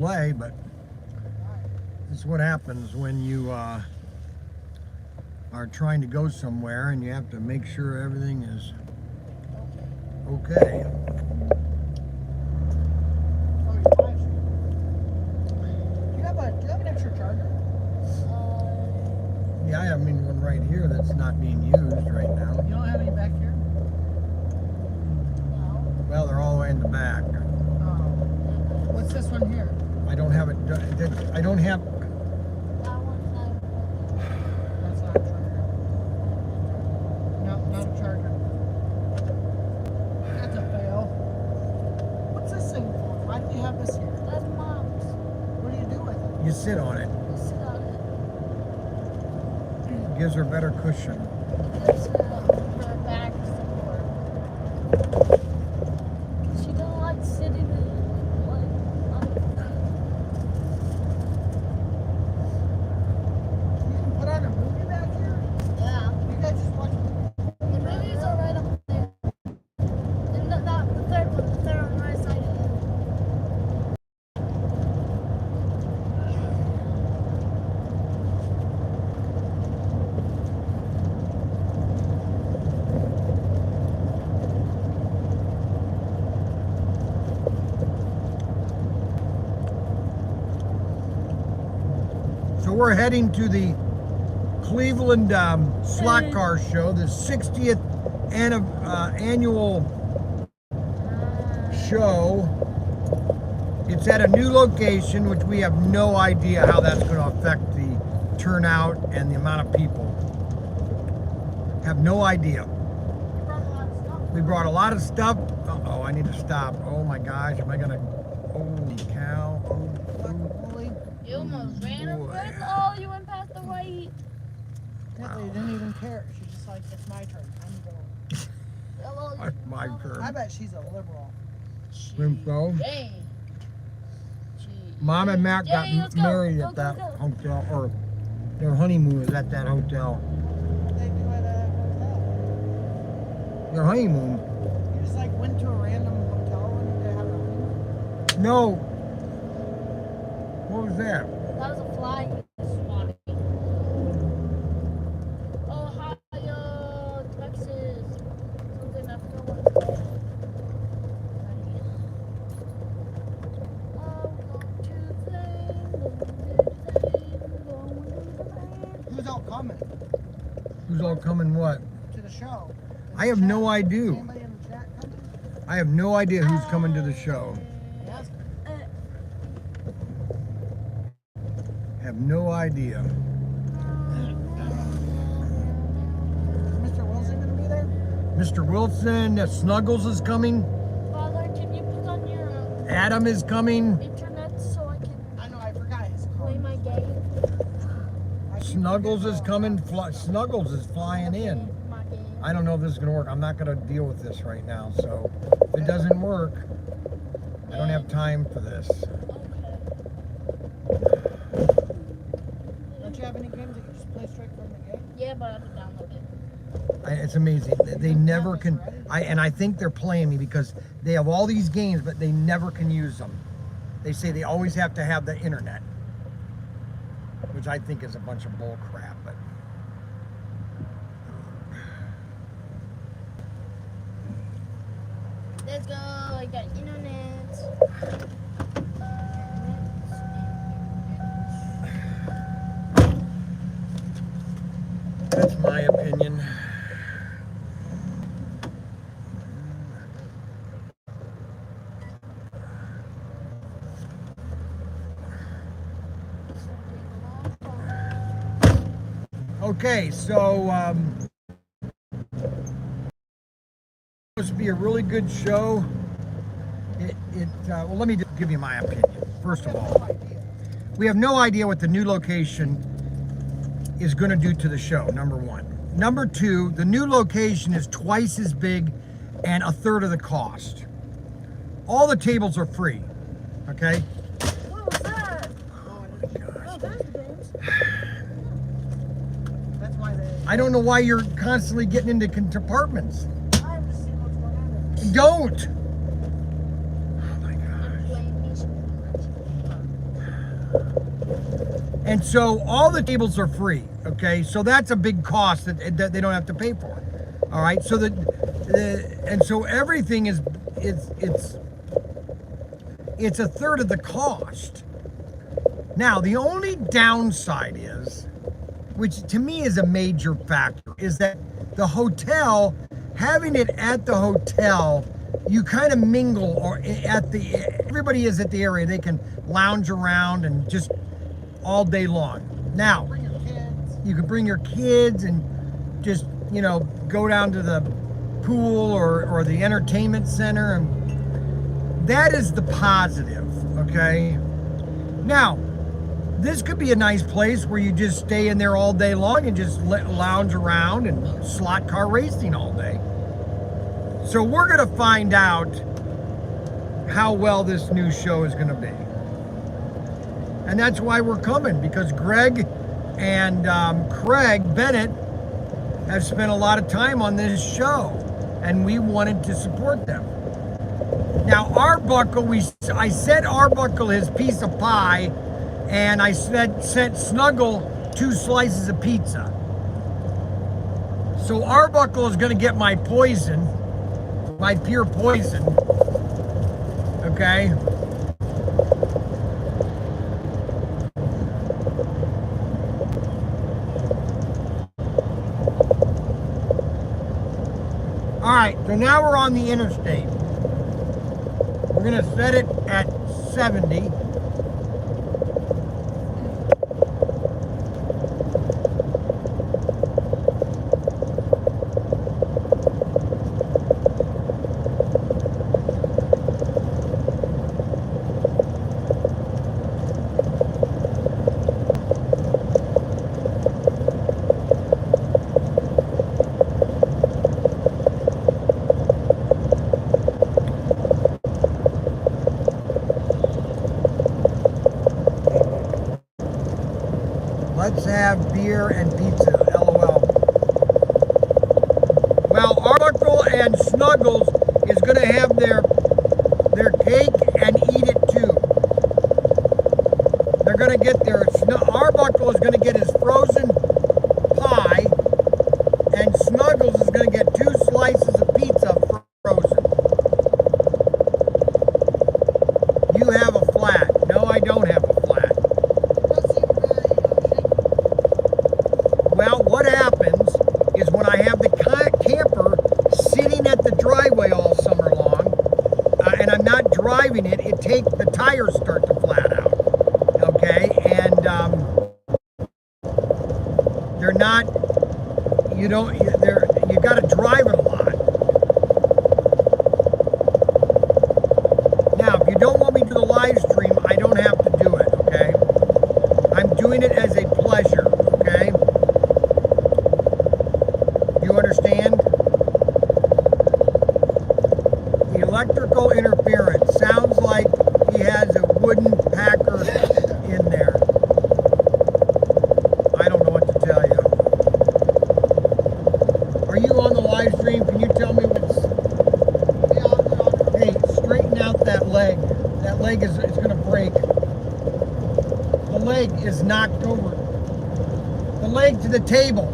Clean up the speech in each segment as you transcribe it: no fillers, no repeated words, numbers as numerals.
play, but this is what happens when you are trying to go somewhere and you have to make sure everything is okay. Do you have an extra charger? Yeah, I have one right here that's not being used right now. You don't have any back here? Well, they're all the way in the back. What's this one here? I don't have it. I don't have. That's not a charger. No, not a charger. That's a fail. What's this thing for? Why do you have this here? That's Mom's. What do you do with it? You sit on it. You sit on it. It gives her better cushion. It gives her back support. She don't like sitting in You can put on a movie back here? yeah. You guys just watch The movies are right up there. And the third one, they're on the right side of it. So we're heading to the Cleveland Slot Car Show, the 60th annual show. It's at a new location, which we have no idea how that's going to affect the turnout and the amount of people. Have no idea. We brought a lot of stuff. Uh-oh, I need to stop. Oh my gosh, am I going to... Holy cow. You almost ran over it. Oh, you went past the white. They didn't even care. She's just like, it's my turn. I'm going. Hello, That's my turn. I bet she's a liberal. Think so? Jay. Mom and Matt got Jay, let's go. married Go, at that go, go. hotel, or their honeymoon was at that hotel. They do it at a hotel. Their honeymoon? You just like went to a random hotel and they have a honeymoon? No. What was that? That was a fly swatting. Ohio, Texas. Something I forgot what it's called. Who's all coming Who's all coming what? to the show? I have no idea. Anybody in the chat coming? I have no idea who's coming to the show. Yes. Have no idea. Mr. Wilson gonna be there? Mr. Wilson, Snuggles is coming. Father, can you put on your Adam is coming. internet so I can I know, I forgot his play code. my game? Snuggles is coming. Snuggles is flying in. My game. I don't know if this is going to work. I'm not going to deal with this right now. So if it doesn't work, I don't have time for this. Don't you have any games that you just play straight from the game? Yeah, but I have to download it. It's amazing. They never can. And I think they're playing me because they have all these games, but they never can use them. They say they always have to have the internet, which I think is a bunch of bull crap. But Let's go. I got internet. that's my opinion. Okay, so supposed to be a really good show. Well, let me just give you my opinion. First of all, we have no idea what the new location is going to do to the show, number one. Number two, the new location is twice as big and a third of the cost. All the tables are free, okay? What was that? Oh, Oh, there's the bins. that's why they. I don't know why you're constantly getting into compartments. I'm just seeing what's going on there. Don't! Oh my I'm gosh. playing me some. And so all the tables are free, okay? So that's a big cost that they don't have to pay for. All right, so and so everything is it's a third of the cost. Now, the only downside is, which to me is a major factor, is that the hotel, having it at the hotel, you kind of mingle, or everybody is at the area. They can lounge around and just all day long. Now, Bring your kids. you can bring your kids and just, go down to the pool or the entertainment center, and that is the positive, okay? Now, this could be a nice place where you just stay in there all day long and just lounge around and slot car racing all day. So we're going to find out how well this new show is going to be. And that's why we're coming, because Greg and Craig Bennett have spent a lot of time on this show, and we wanted to support them. Now, Arbuckle, I sent Arbuckle his piece of pie, and I sent Snuggle 2 slices of pizza. So Arbuckle is going to get my poison, my pure poison, okay? All right, so now we're on the interstate. We're going to set it at 70. Let's have beer and pizza, LOL. Well, Arbuckle and Snuggles is going to have their cake and eat it too. They're going to get Arbuckle is going to get his frozen pie, and Snuggles is going to get 2 slices of pizza frozen. You have a flat. No, I don't have a flat. Doesn't seem very shaky. Well, what happens is when I have the camper sitting at the driveway all summer long, and I'm not driving it, the tires start to flat out. Okay, and they're not. You got to drive it a lot. Now, if you don't want me to do the live stream, I don't have to do it. Okay, I'm doing it as a pleasure. Okay. You understand? The electrical interference sounds like he has a wooden packer in there. I don't know what to tell you. Are you on the live stream? Can you tell me what's... Yeah, Hey, straighten out that leg. That leg is going to break. The leg is knocked over. The leg to the table.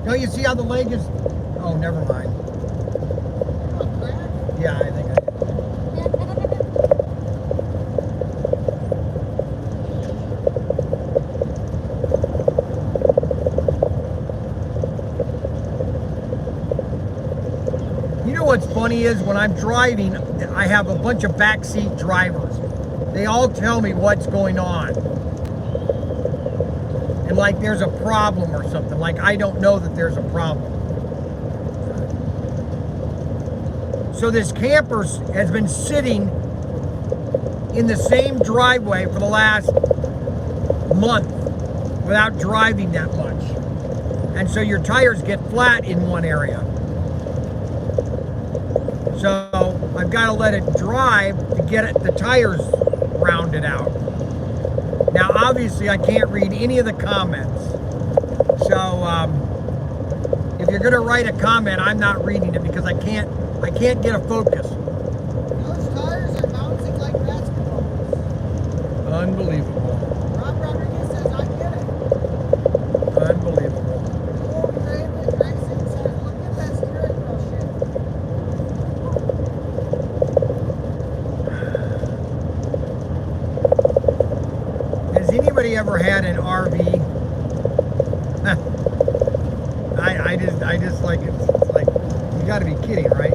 Don't you see how the leg is? Oh, never mind. Yeah, I think I did. You know what's funny is when I'm driving, I have a bunch of backseat drivers. They all tell me what's going on. And like there's a problem or something. Like I don't know that there's a problem. So this camper has been sitting in the same driveway for the last month without driving that much. And so your tires get flat in one area. So I've got to let it drive to get the tires rounded out. Now obviously I can't read any of the comments. So if you're going to write a comment, I'm not reading it because I can't get a focus. Those tires are bouncing like basketballs. Unbelievable. Rob Rodriguez says, I'm anybody ever had an RV? I just like it. It's like, you got to be kidding, right?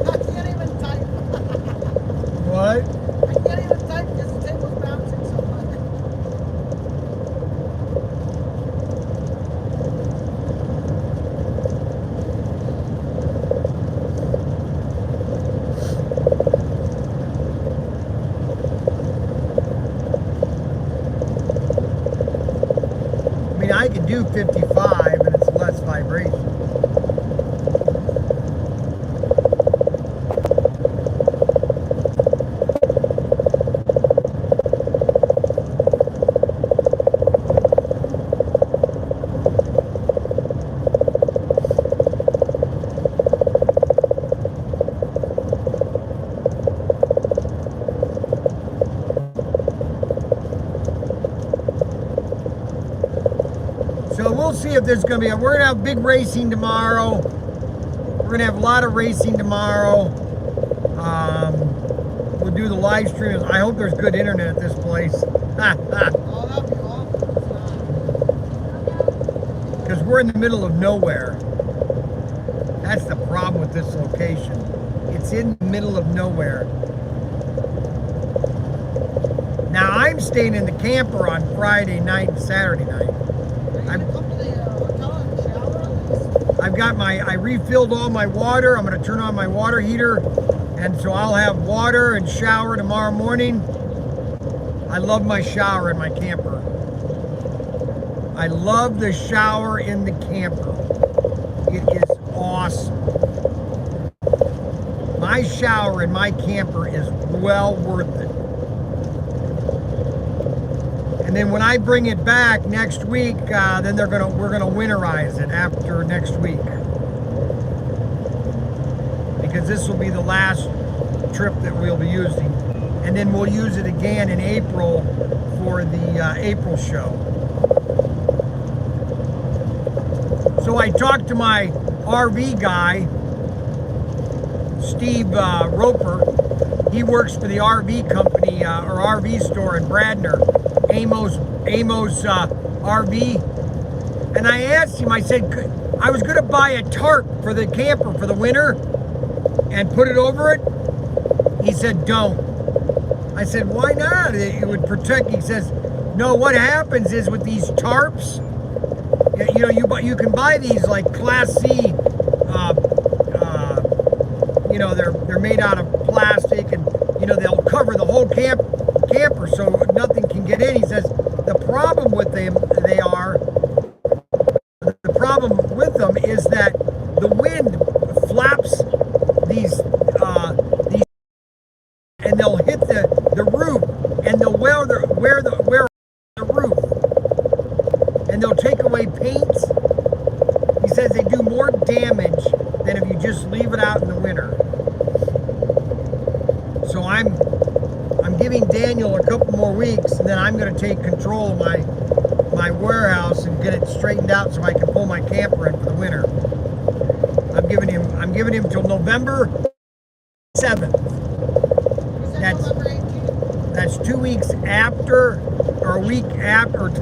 I can't even type. What? I can't even type because the table's bouncing so much. I mean, I can do 55 and it's less vibration. So we'll see if there's going to be we're going to have big racing tomorrow. We're going to have a lot of racing tomorrow. We'll do the live streams. I hope there's good internet at this place. Oh, that'd be awful. Because we're in the middle of nowhere. That's the problem with this location. It's in the middle of nowhere. Now I'm staying in the camper on Friday night and Saturday night. Are you gonna come to the hotel and shower at least? I've got I refilled all my water. I'm going to turn on my water heater. And so I'll have water and shower tomorrow morning. I love my shower in my camper. I love the shower in the camper. It is awesome. My shower in my camper is well worth it. And then when I bring it back next week, then we're gonna winterize it after next week, because this will be the last trip that we'll be using, and then we'll use it again in April for the April show. So I talked to my RV guy, Steve Roper. He works for the RV company or RV store in Bradner, Amos RV. And I asked him, I said, I was going to buy a tarp for the camper for the winter and put it over it. He said, don't. I said, why not? It would protect. He says, no, what happens is with these tarps, you know, you can buy these like Class C, you know, they're made out of plastic, and you know they'll cover the whole camper so nothing can get in. He says the problem with them is that the wind flaps these and they'll hit the roof, and they'll wear the roof, and they'll take away paint. He says they do more damage than if you just leave it out in the winter. So I'm giving Daniel a couple more weeks, and then I'm going to take control of my warehouse and get it straightened out so I can pull my camper in for the winter. I'm giving him till November 7th. That's November 18th. That's 2 weeks after, or a week after, or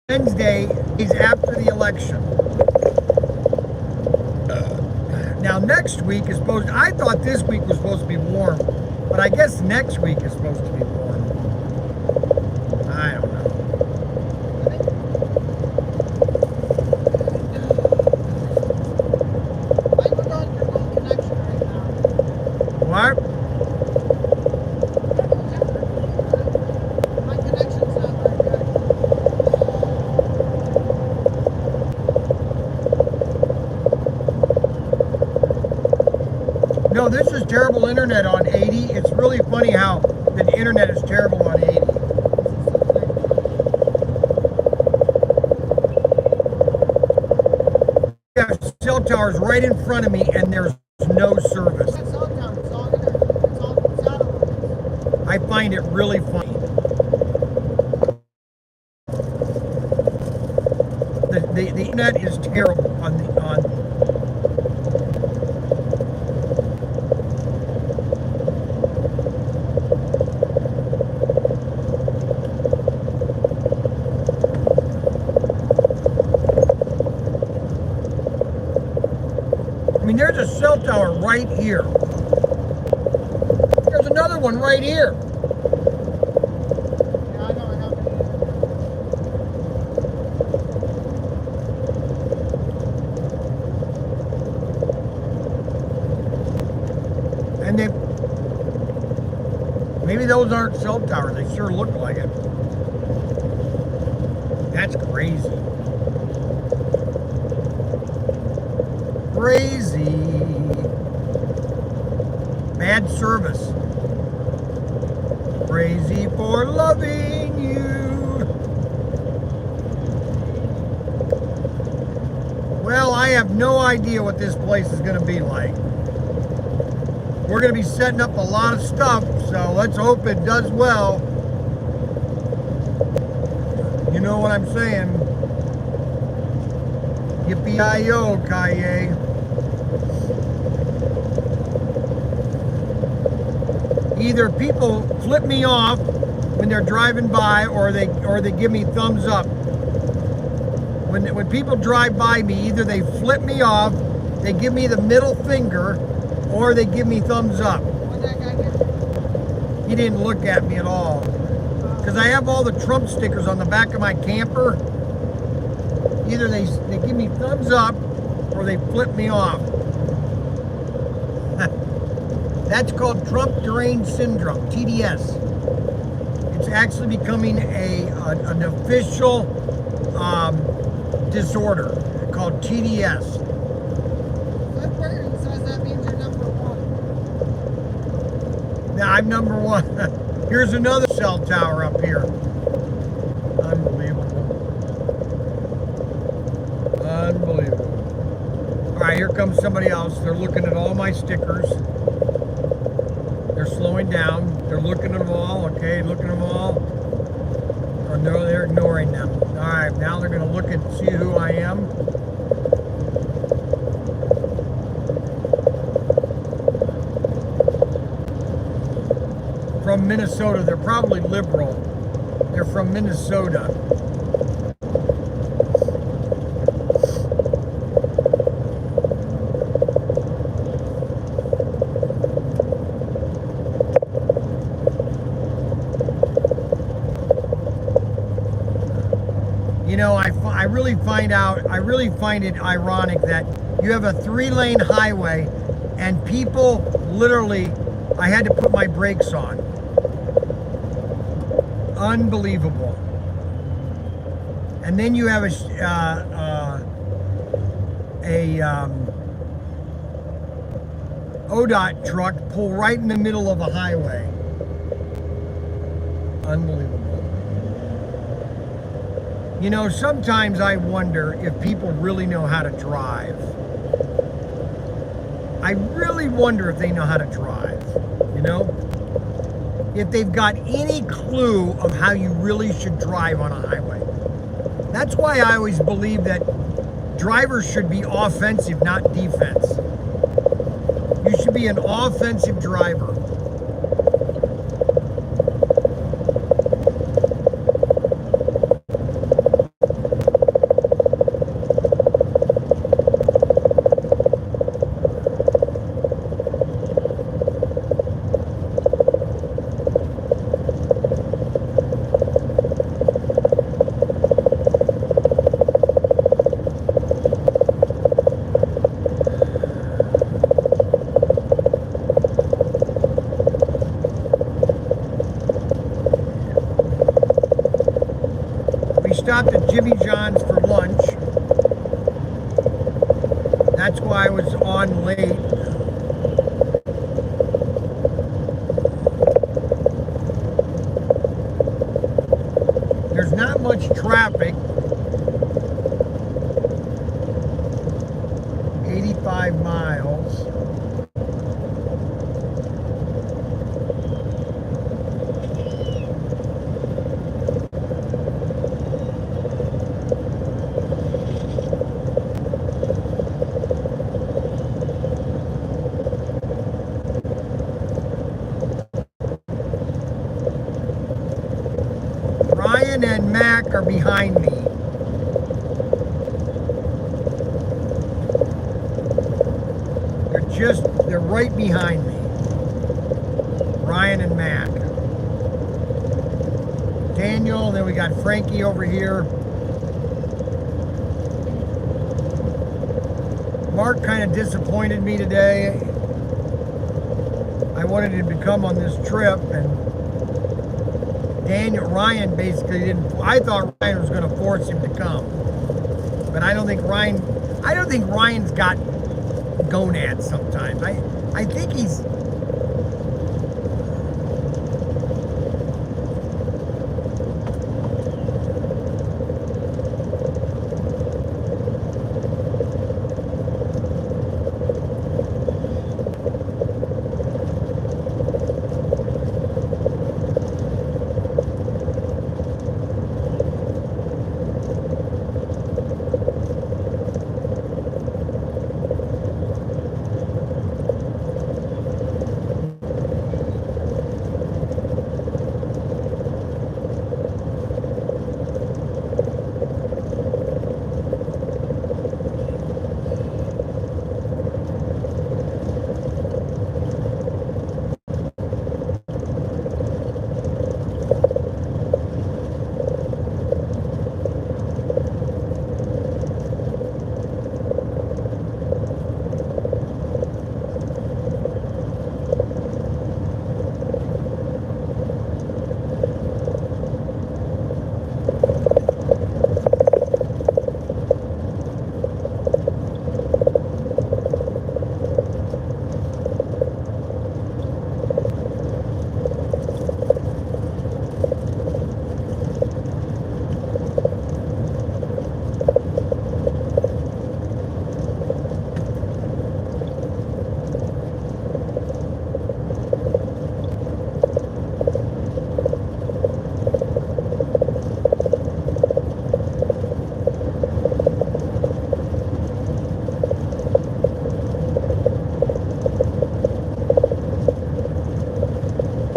Wednesday is after the election. Now next week is I thought this week was supposed to be warm, but I guess next week is supposed to be warm. I don't know. What? My connection's not very good. No, this is terrible internet on 80. It's really funny how the internet is terrible on 80. Yeah, cell towers right in front of me, and there's no service. It's cell tower. It's all internet. It's all satellite. I find it really funny. The internet is terrible on I mean, there's a cell tower right here. There's another one right here. Yeah, I know it happened. And they, maybe those aren't cell towers. They sure look like it. That's crazy. Crazy. Bad service. Crazy for loving you. Well, I have no idea what this place is going to be like. We're going to be setting up a lot of stuff, so let's hope it does well. You know what I'm saying? Yippee-i-yo, Kaye. Either people flip me off when they're driving by, or they give me thumbs up. When people drive by me, either they flip me off, they give me the middle finger, or they give me thumbs up. What'd that guy do? He didn't look at me at all. Because I have all the Trump stickers on the back of my camper. Either they give me thumbs up, or they flip me off. That's called Trump Deranged Syndrome, TDS. It's actually becoming an official disorder called TDS. Flip where it says that means you're number one. Now I'm number one. Here's another cell tower up here. Unbelievable. Unbelievable. All right, here comes somebody else. They're looking at all my stickers. They're slowing down. They're looking at them all. Okay, looking at them all. Oh, no, they're ignoring them. All right, now they're going to look and see who I am. From Minnesota. They're probably liberal. They're from Minnesota. You know, I really find it ironic that you have a 3-lane highway and people literally, I had to put my brakes on. Unbelievable. And then you have a ODOT truck pull right in the middle of a highway. Unbelievable. You know, sometimes I wonder if people really know how to drive. I really wonder if they know how to drive, you know? If they've got any clue of how you really should drive on a highway. That's why I always believe that drivers should be offensive, not defense. You should be an offensive driver. Stopped at Jimmy John's for lunch. That's why I was on late. There's not much traffic. 85 miles. Ryan and Mac are behind me. they're right behind me. Ryan and Mac. Daniel, and then we got Frankie over here. Mark kind of disappointed me today. I wanted him to come on this trip, and Ryan basically didn't. I thought Ryan was going to force him to come, but I don't think Ryan's got gonads sometimes. I think he's.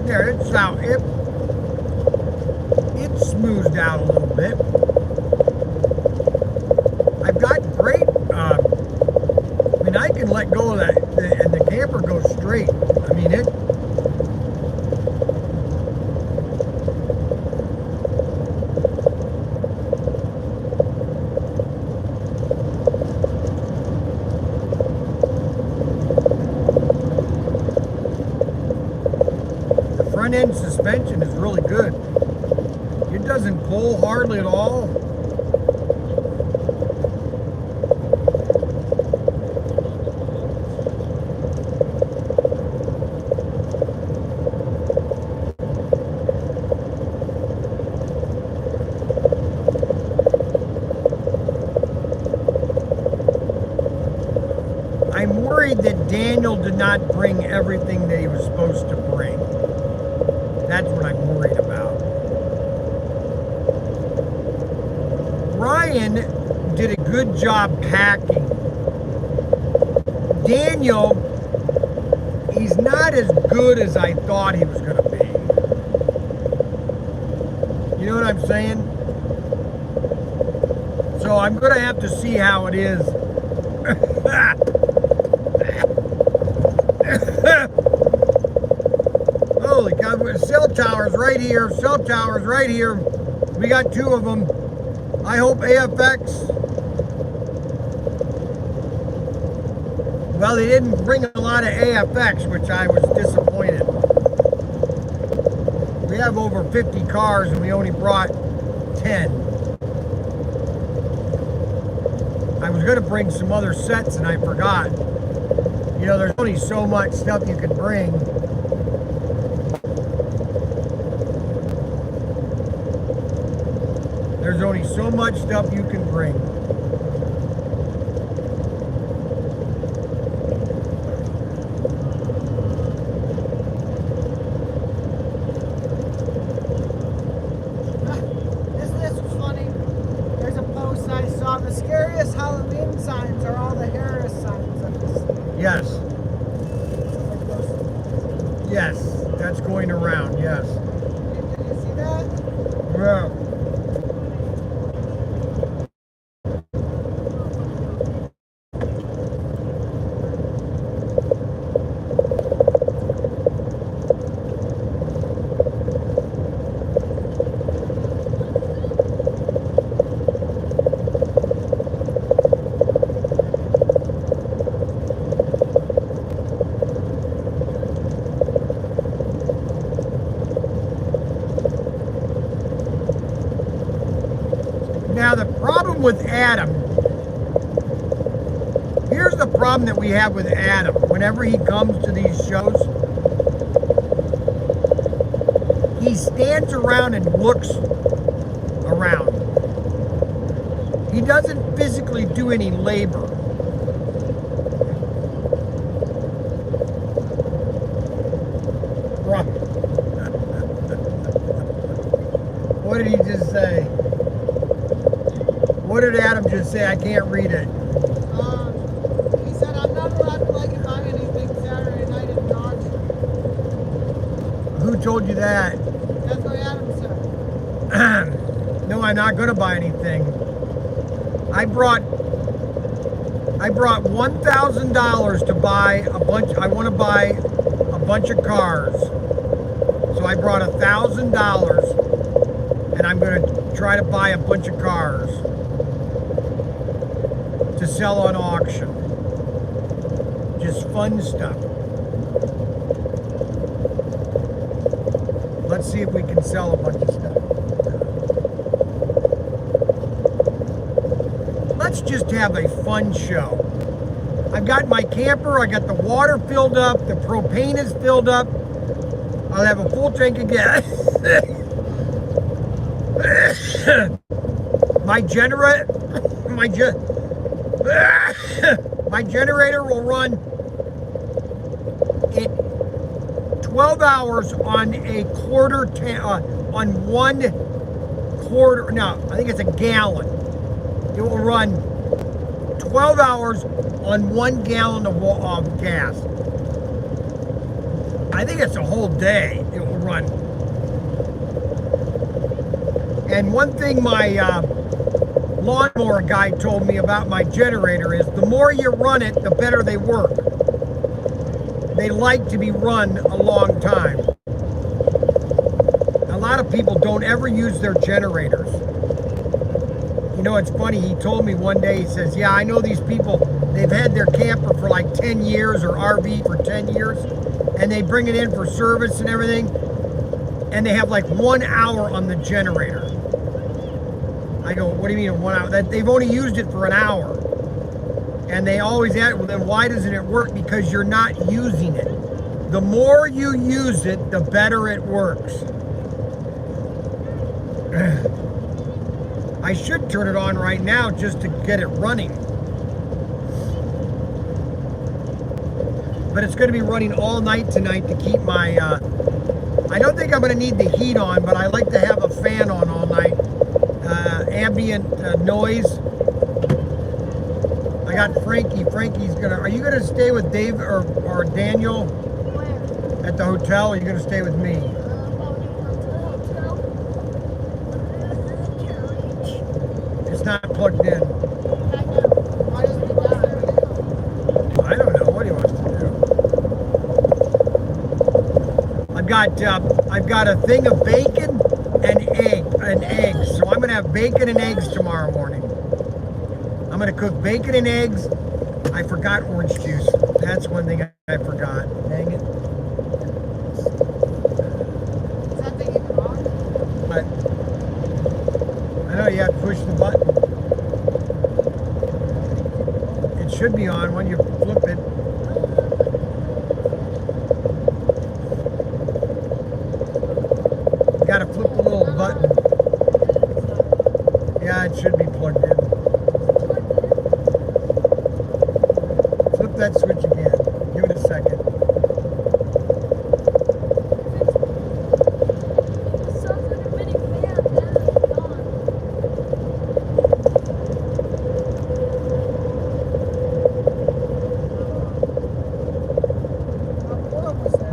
There, it's out. It's smoothed out a little bit. I've got great. I mean, I can let go of that, and the camper goes straight. I mean, it. Front end suspension is really good. It doesn't pull hardly at all. I'm worried that Daniel did not bring everything that he was supposed to bring. That's what I'm worried about. Ryan did a good job packing. Daniel, he's not as good as I thought he was going to be. You know what I'm saying? So I'm going to have to see how it is. Holy God, cell towers right here, cell towers right here. We got two of them. I hope AFX. Well, they didn't bring a lot of AFX, which I was disappointed. We have over 50 cars and we only brought 10. I was going to bring some other sets and I forgot. You know, there's only so much stuff you can bring. There's only so much stuff you can bring. This was funny. There's a post I saw. The scariest Halloween signs are all the Harris signs that you see. Yes. Yes, that's going around, yes. Did you see that? Yeah. with Adam. Here's the problem that we have with Adam. Whenever he comes to these shows, he stands around and looks around. He doesn't physically do any labor. What did he just say? What did Adam just say? I can't read it. He said, I'm not allowed to like buy anything Saturday night in Dodge. Who told you that? That's what Adam said. No, I'm not going to buy anything. I brought $1,000 to buy a bunch. I want to buy a bunch of cars. So I brought $1,000, and I'm going to try to buy a bunch of cars to sell on auction. Just fun stuff. Let's see if we can sell a bunch of stuff. Let's just have a fun show. I've got my camper, I got the water filled up, the propane is filled up. I'll have a full tank of gas. My generator will run it 12 hours on a quarter on 1 quarter. No, I think it's a gallon. It will run 12 hours on 1 gallon of gas. I think it's a whole day it will run. And one thing my lawnmower guy told me about my generator is the more you run it, the better they work. They like to be run a long time. A lot of people don't ever use their generators. You know, it's funny, he told me one day, he says, yeah, I know these people, they've had their camper for like 10 years or RV for 10 years, and they bring it in for service and everything, and they have like 1 hour on the generator. I go, what do you mean 1 hour? That they've only used it for an hour. And they always ask, well, then why doesn't it work? Because you're not using it. The more you use it, the better it works. I should turn it on right now just to get it running. But it's going to be running all night tonight to keep my... I don't think I'm going to need the heat on, but I like to have a fan on all night. Ambient noise. I got Frankie. Frankie's going to... Are you going to stay with Dave or Daniel Where? at the hotel, or are you going to stay with me? It's not plugged in. Why doesn't it die? I don't know what he wants to do. I've got a thing of bacon and eggs. So I'm gonna have bacon and eggs tomorrow morning. I'm gonna cook bacon and eggs. I forgot orange juice. That's one thing I forgot. Dang it. Is that thing even on? But I know you have to push the button. It should be on when you flip it. You gotta flip the little button. Yeah, it should be plugged in. Flip that switch again. Give it a second. What was that?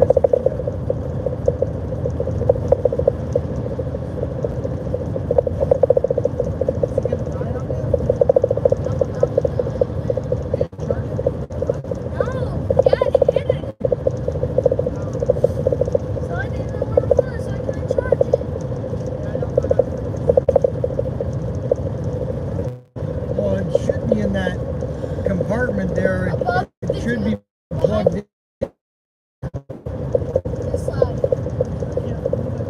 Well, it should be in that compartment there. It should be plugged in.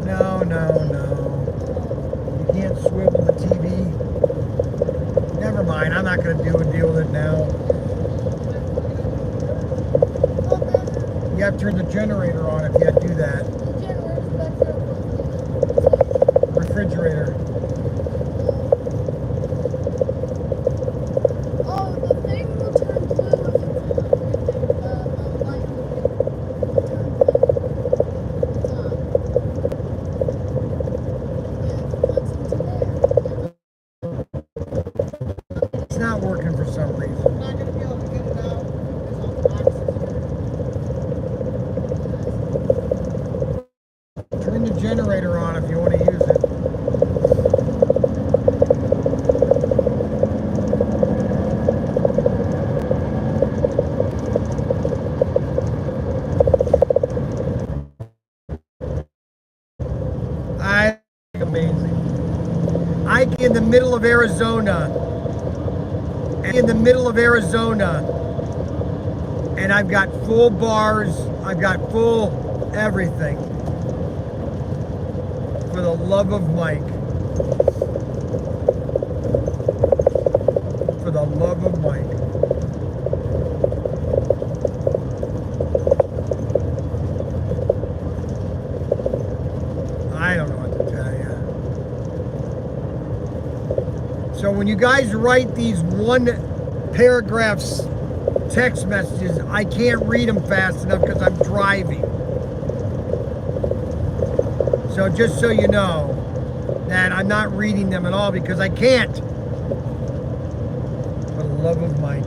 No. You can't swivel the TV. You have to turn the generator on if you had to do that. The generator's back there. Refrigerator. Oh, the thing will turn blue if it's light will turn blue. It's not working for some reason. I'm not going to be able to get it out because all the boxes are. Turn the generator on if you want to use it. I amazing. Ike in the middle of Arizona. In the middle of Arizona. And I've got full bars. I've got full everything. For the love of Mike. For the love of Mike. I don't know what to tell you. So when you guys write these one paragraphs text messages, I can't read them fast enough because I'm driving. So just so you know that I'm not reading them at all because I can't. For the love of Mike.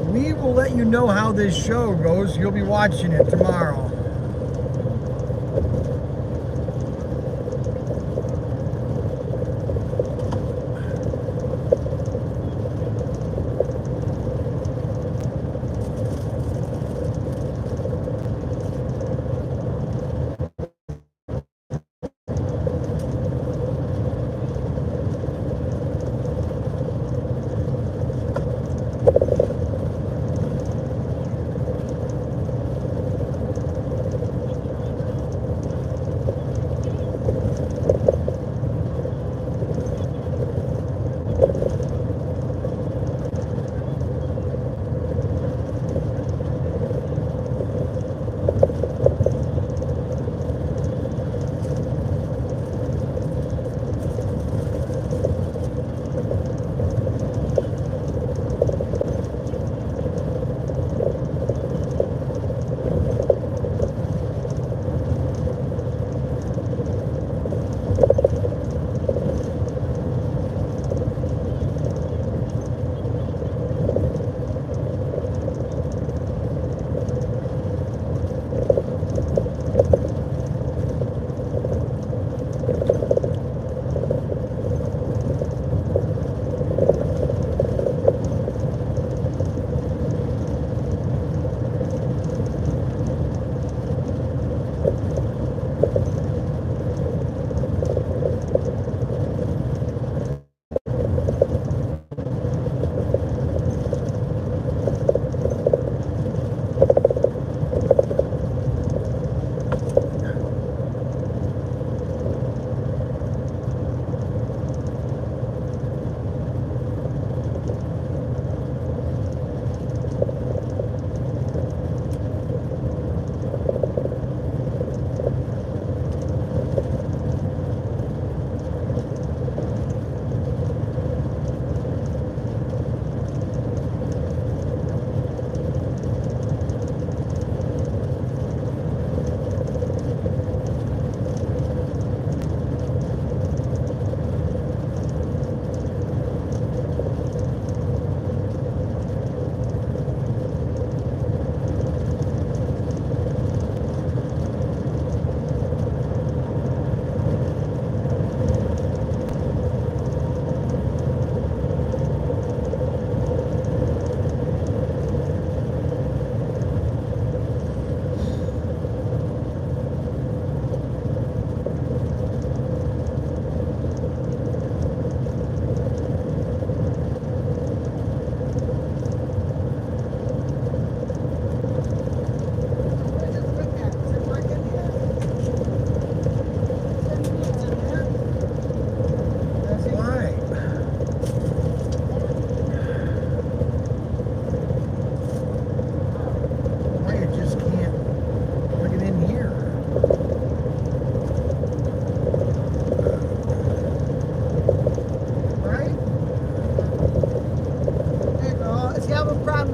We will let you know how this show goes. You'll be watching it tomorrow.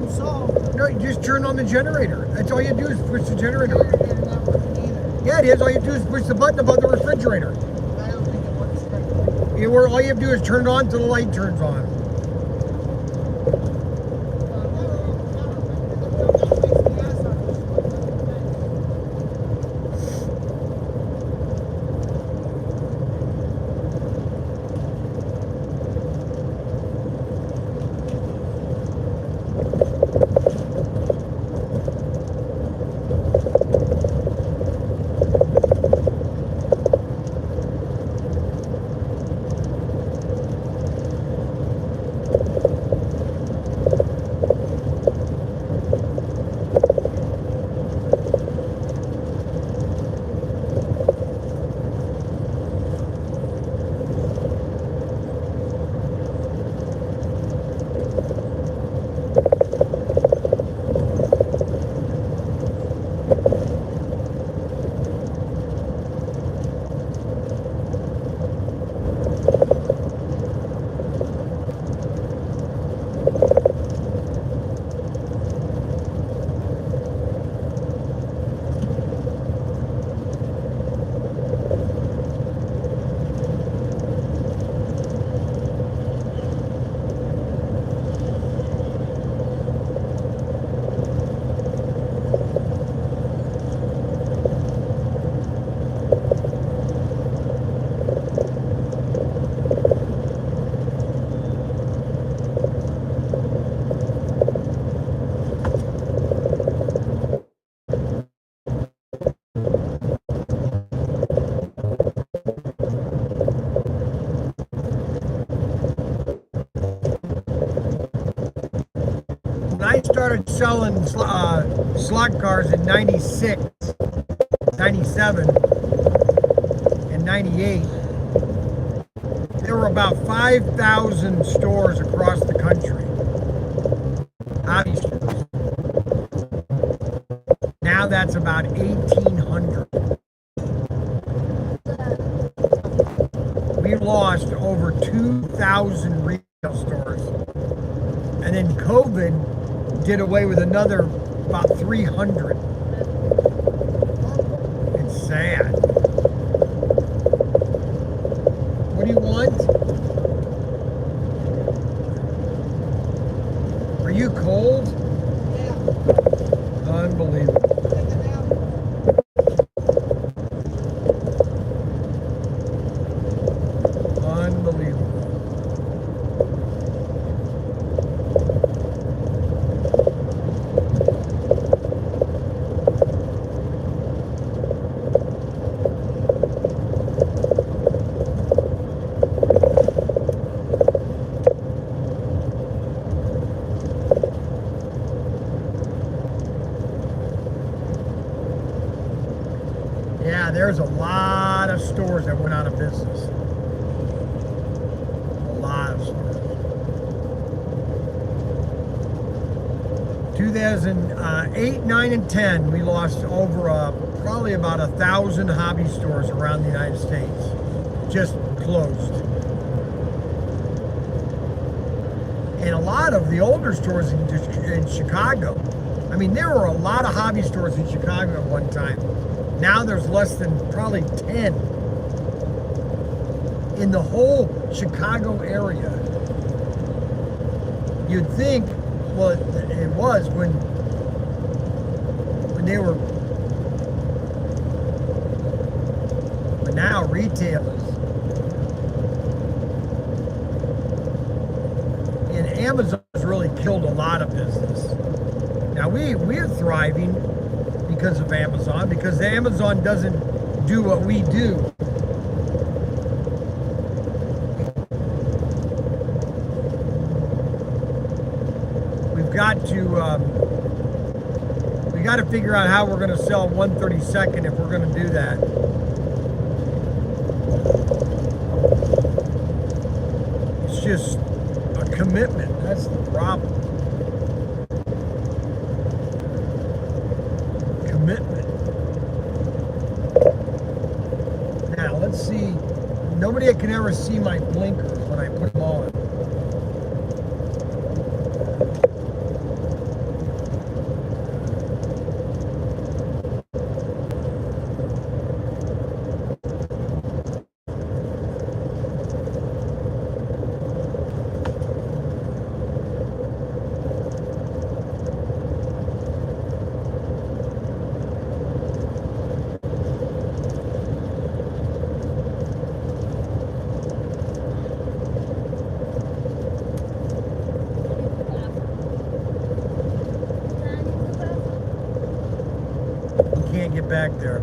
Problem solved. No, you just turn on the generator. That's all you do is push the generator. Generator not working either. Yeah, it is. All you do is push the button above the refrigerator. I don't think it works correctly. All you have to do is turn it on till the light turns on. I started selling slot cars in 96, 97, and 98. There were about 5,000 stores across the country. Hobby stores. Now that's about 1,800. We lost over 2,000 retail stores. And then COVID did away with another about 300. It's sad. What do you want? Are you cold? Yeah. Unbelievable. Unbelievable. Yeah, there's a lot of stores that went out of business. A lot of stores. 2008, 9, and 10, we lost over probably about 1,000 hobby stores around the United States. Just closed. And a lot of the older stores in Chicago. I mean, there were a lot of hobby stores in Chicago at one time. Now there's less than probably 10 in the whole Chicago area. You'd think, well, it was when they were, but now retailers and Amazon has really killed a lot of business. Now we're thriving because of Amazon, because Amazon doesn't do what we do. We've got to figure out how we're going to sell 1/32 if we're going to do that. It's just a commitment. That's the problem. Commitment. Now let's see. Nobody can ever see my blinkers when I put them on. get back there.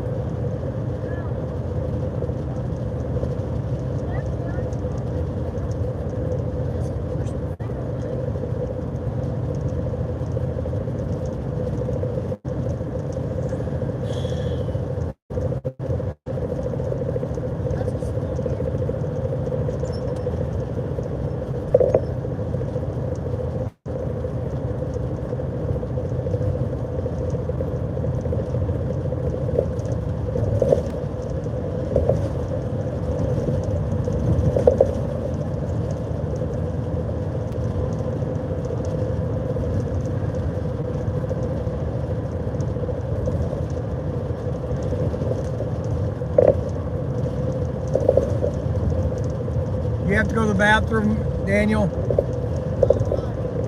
You have to go to the bathroom, Daniel?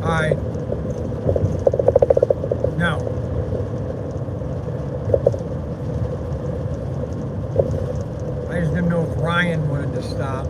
All right. No. I just didn't know if Ryan wanted to stop.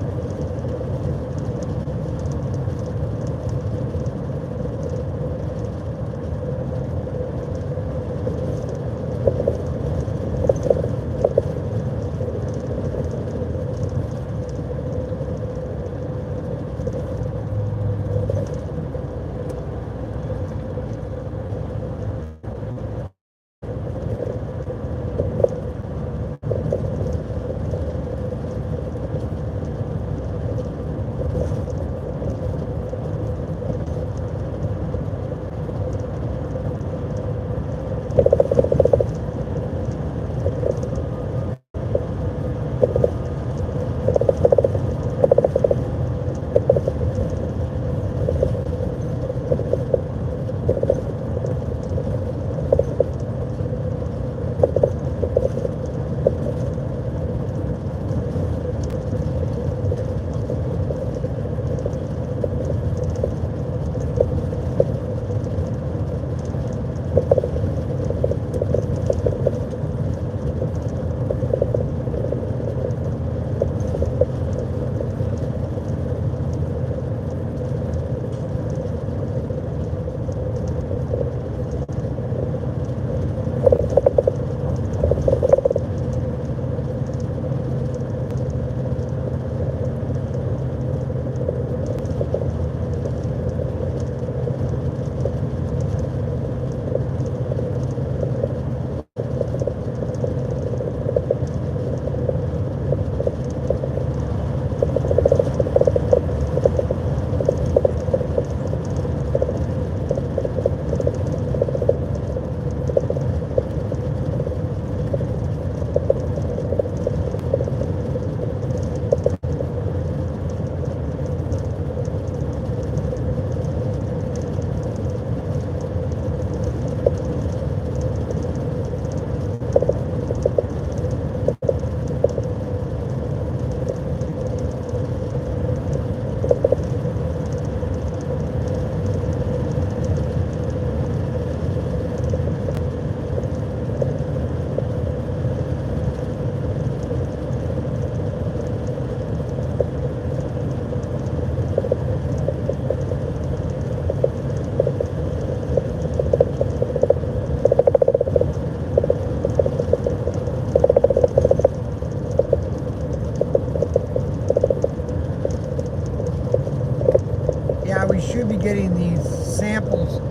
We should be getting these samples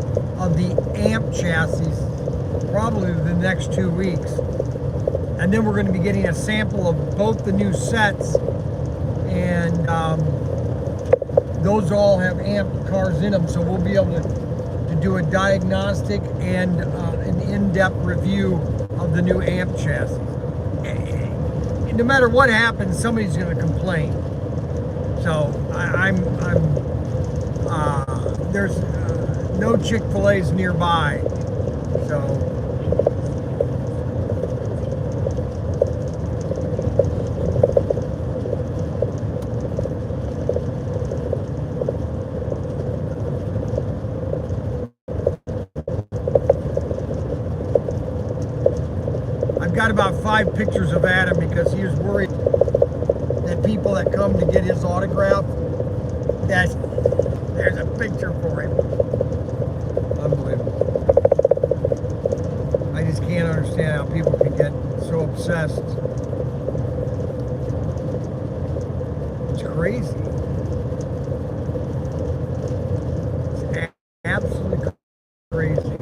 of the amp chassis probably the next 2 weeks, and then we're going to be getting a sample of both the new sets, and those all have amp cars in them, so we'll be able to do a diagnostic and an in-depth review of the new amp chassis. No matter what happens, somebody's going to complain, so there's no Chick-fil-A's nearby, so I've got about 5 pictures of Adam because he was worried that people that come to get his autograph, that there's a picture for him. Unbelievable. I just can't understand how people can get obsessed. It's crazy. It's absolutely crazy.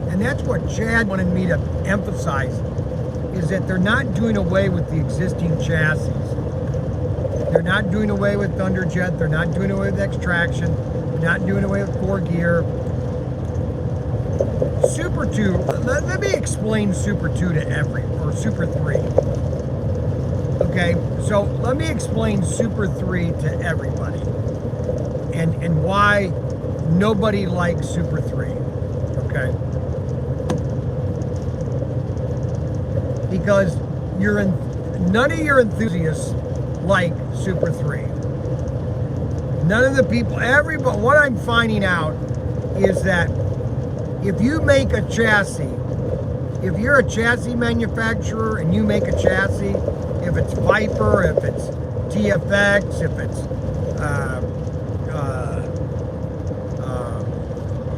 And that's what Chad wanted me to emphasize, is that they're not doing away with the existing chassis. They're not doing away with Thunderjet. They're not doing away with Extraction. They're not doing away with 4-gear. Super 2, let me explain Super 2 or Super 3. Okay, so let me explain Super 3 to everybody and why nobody likes Super 3, okay? Because none of your enthusiasts like Super 3. None of the people, everybody, what I'm finding out is that if you make a chassis, if you're a chassis manufacturer and you make a chassis, if it's Viper, if it's TFX, if it's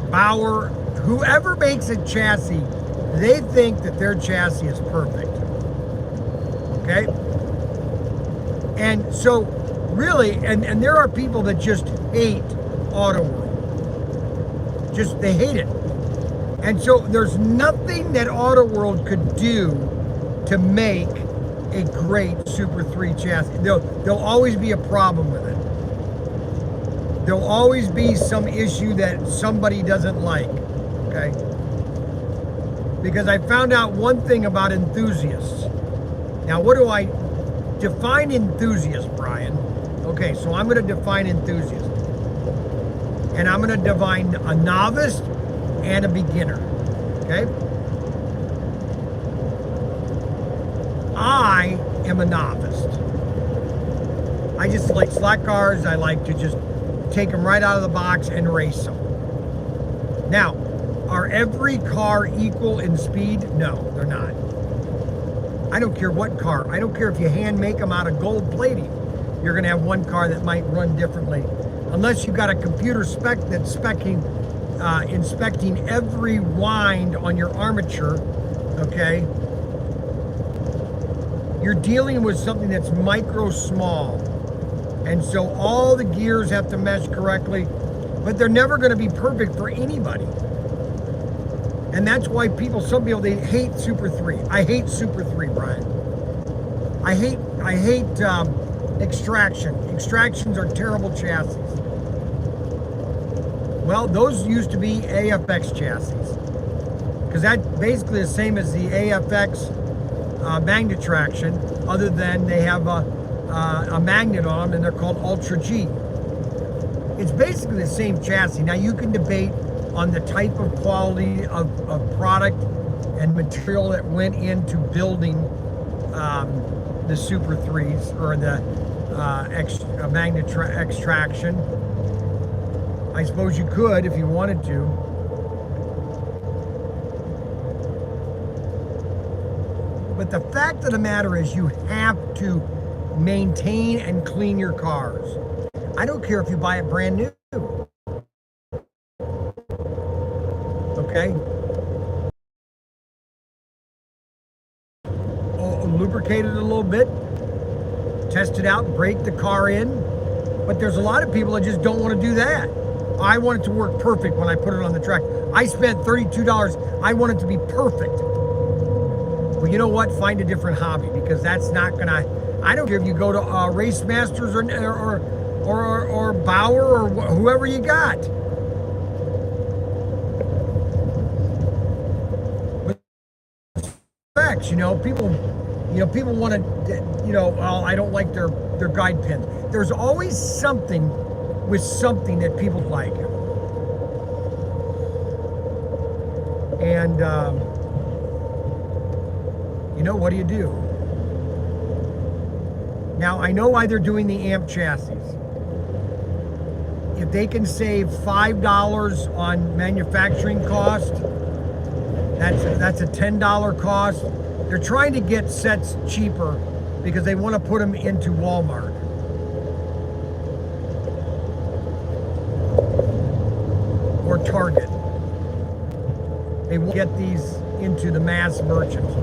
Bauer, whoever makes a chassis, they think that their chassis is perfect. Okay? And so, really, and there are people that just hate Auto World. Just, they hate it. And so, there's nothing that Auto World could do to make a great Super 3 chassis. There'll always be a problem with it. There'll always be some issue that somebody doesn't like, okay? Because I found out one thing about enthusiasts. Now, what do I define enthusiast, Brian? Okay, so I'm going to define enthusiast. And I'm going to define a novice and a beginner, okay? I am a novice. I just like slack cars. I like to just take them right out of the box and race them. Now, are every car equal in speed? No, they're not. I don't care what car. I don't care if you hand make them out of gold plating. You're going to have one car that might run differently. Unless you've got a computer spec that's inspecting every wind on your armature, okay? You're dealing with something that's micro small. And so all the gears have to mesh correctly, but they're never going to be perfect for anybody. And that's why some people, they hate Super 3. I hate Super 3, Brian. I hate extraction. Extractions are terrible chassis. Well, those used to be AFX chassis. Because that's basically the same as the AFX magnet traction, other than they have a magnet on them and they're called Ultra G. It's basically the same chassis. Now you can debate on the type of quality of product and material that went into building the Super 3s or the magnet extraction. I suppose you could if you wanted to. But the fact of the matter is you have to maintain and clean your cars. I don't care if you buy it brand new. Okay? Lubricate it a little bit, test it out, break the car in. But there's a lot of people that just don't want to do that. I want it to work perfect when I put it on the track. I spent $32. I want it to be perfect. Well, you know what? Find a different hobby, because that's not gonna. I don't care if you go to Race Masters or Bauer or whoever you got. You know, people want to, well, I don't like their guide pins. There's always something with something that people like. And, what do you do? Now, I know why they're doing the AMP chassis. If they can save $5 on manufacturing cost, that's a $10 cost. They're trying to get sets cheaper because they want to put them into Walmart. Or Target. They will get these into the mass merchants.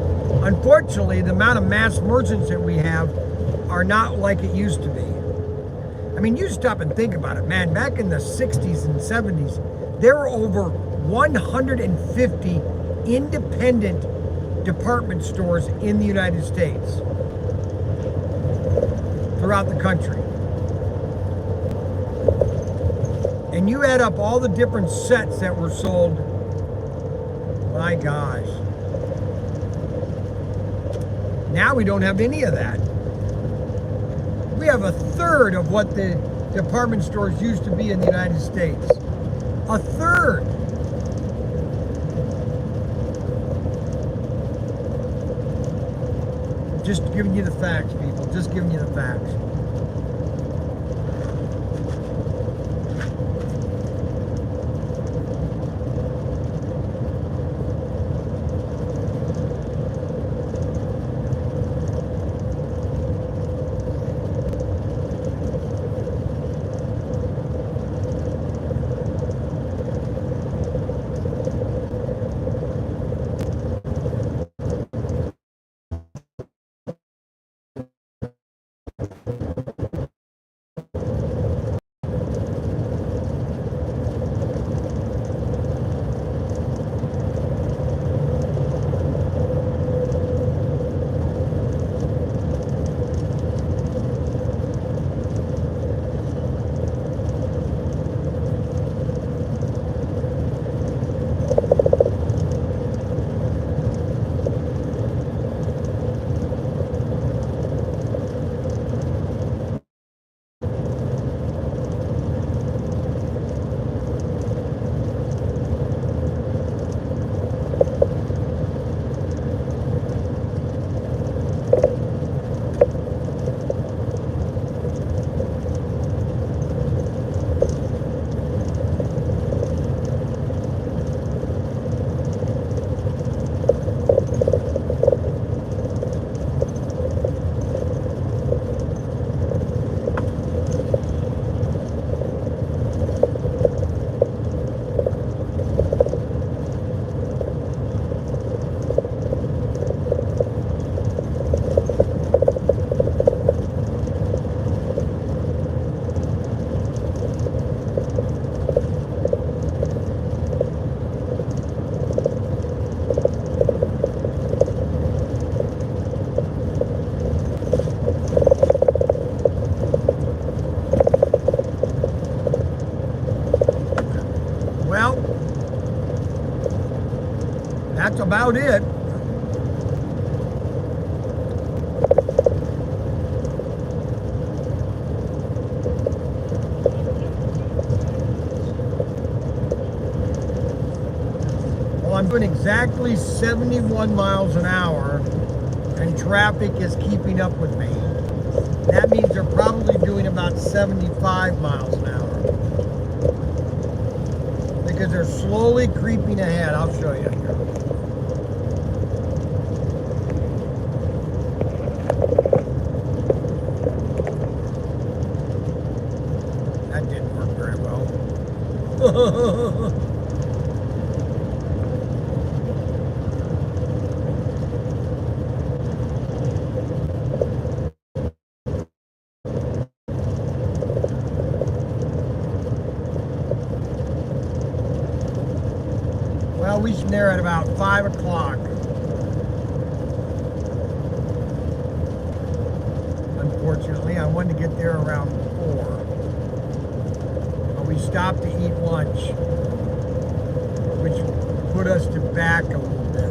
Unfortunately, the amount of mass merchants that we have are not like it used to be. I mean, you stop and think about it, man. Back in the 60s and 70s, there were over 150 independent department stores in the United States, throughout the country. And you add up all the different sets that were sold, my gosh. Now we don't have any of that. We have a third of what the department stores used to be in the United States. A third. Just giving you the facts, people. Just giving you the facts. That's about it. Well, I'm doing exactly 71 miles an hour, and traffic is keeping up with me. That means they're probably doing about 75 miles an hour. Because they're slowly creeping ahead. I'll show you here. That didn't work very well. Well, we should there at about 5 o'clock. Unfortunately, I wanted to get there around 4. But we stopped to eat lunch, which put us to back a little bit.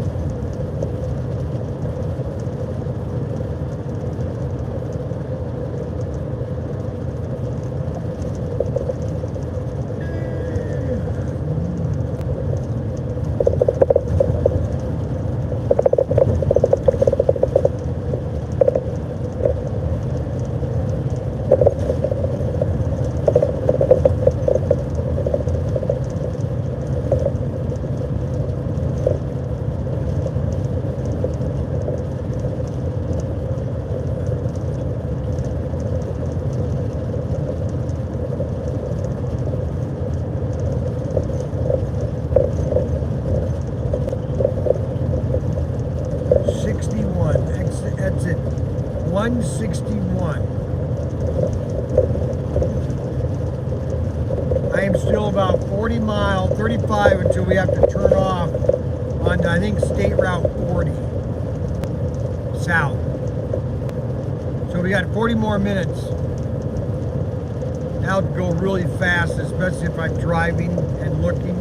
Exit 161. I am still about 35 until we have to turn off on, I think, State Route 40 south. So we got 40 more minutes. That'll go really fast, especially if I'm driving and looking.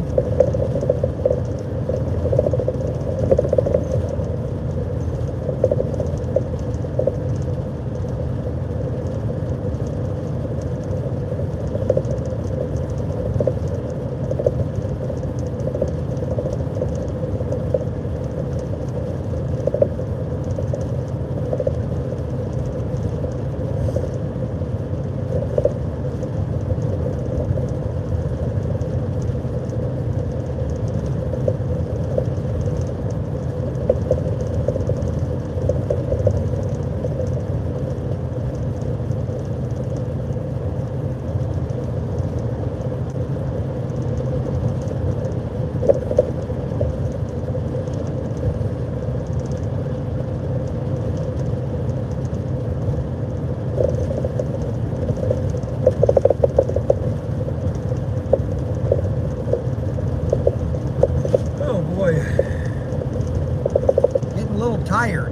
Getting a little tired.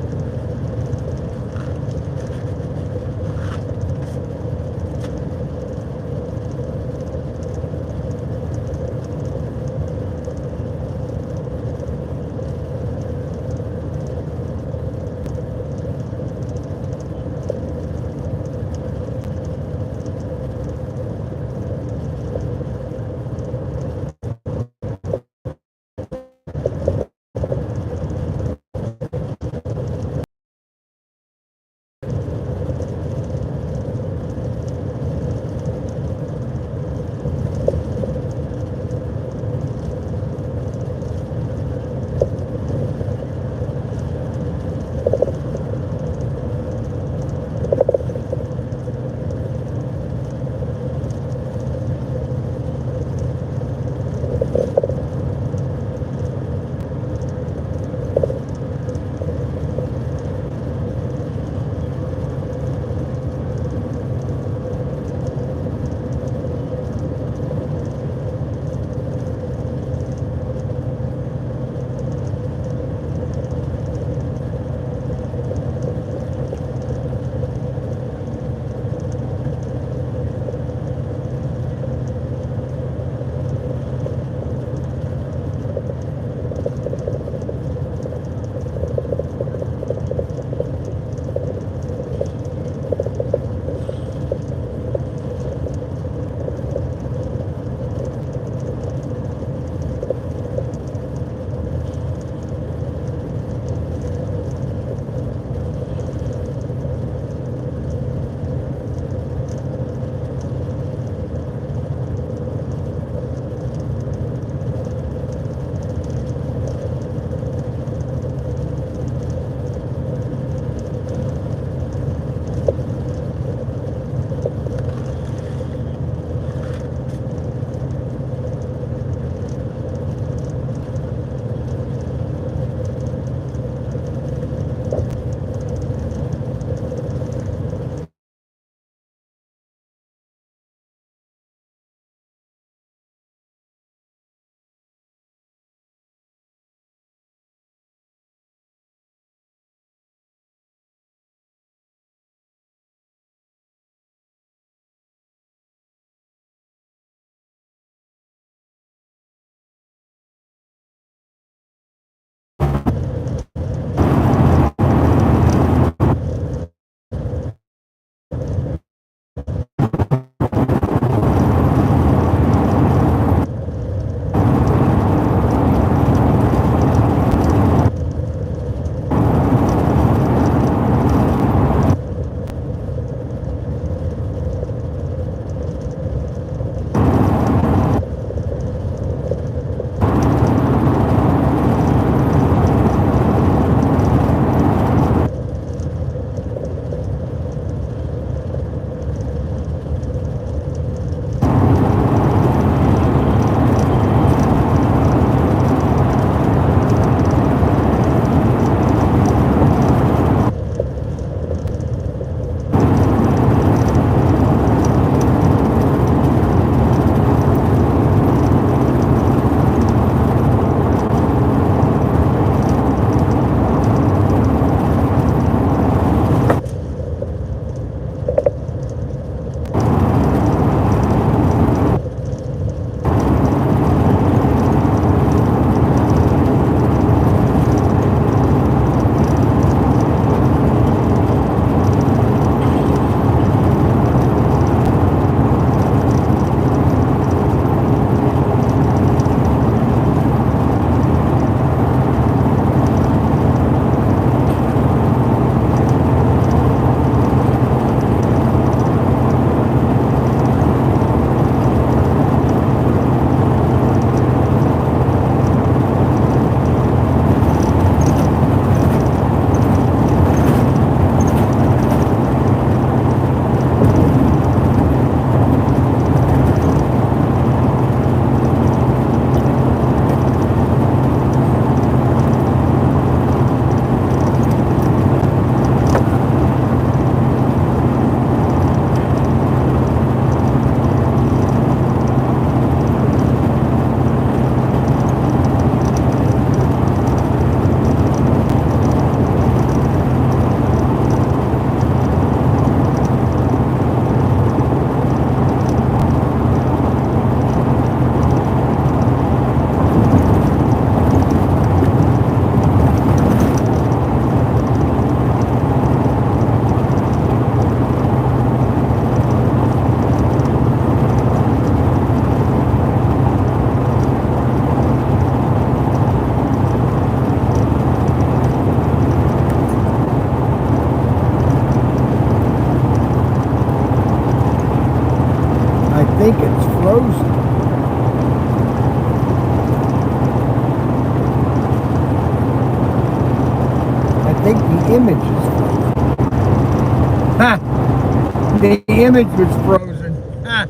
image was frozen. Ah,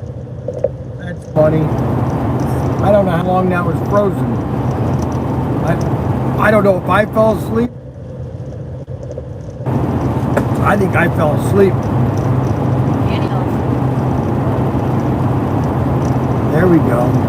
that's funny. I don't know how long that was frozen. I don't know if I fell asleep. I think I fell asleep. There we go.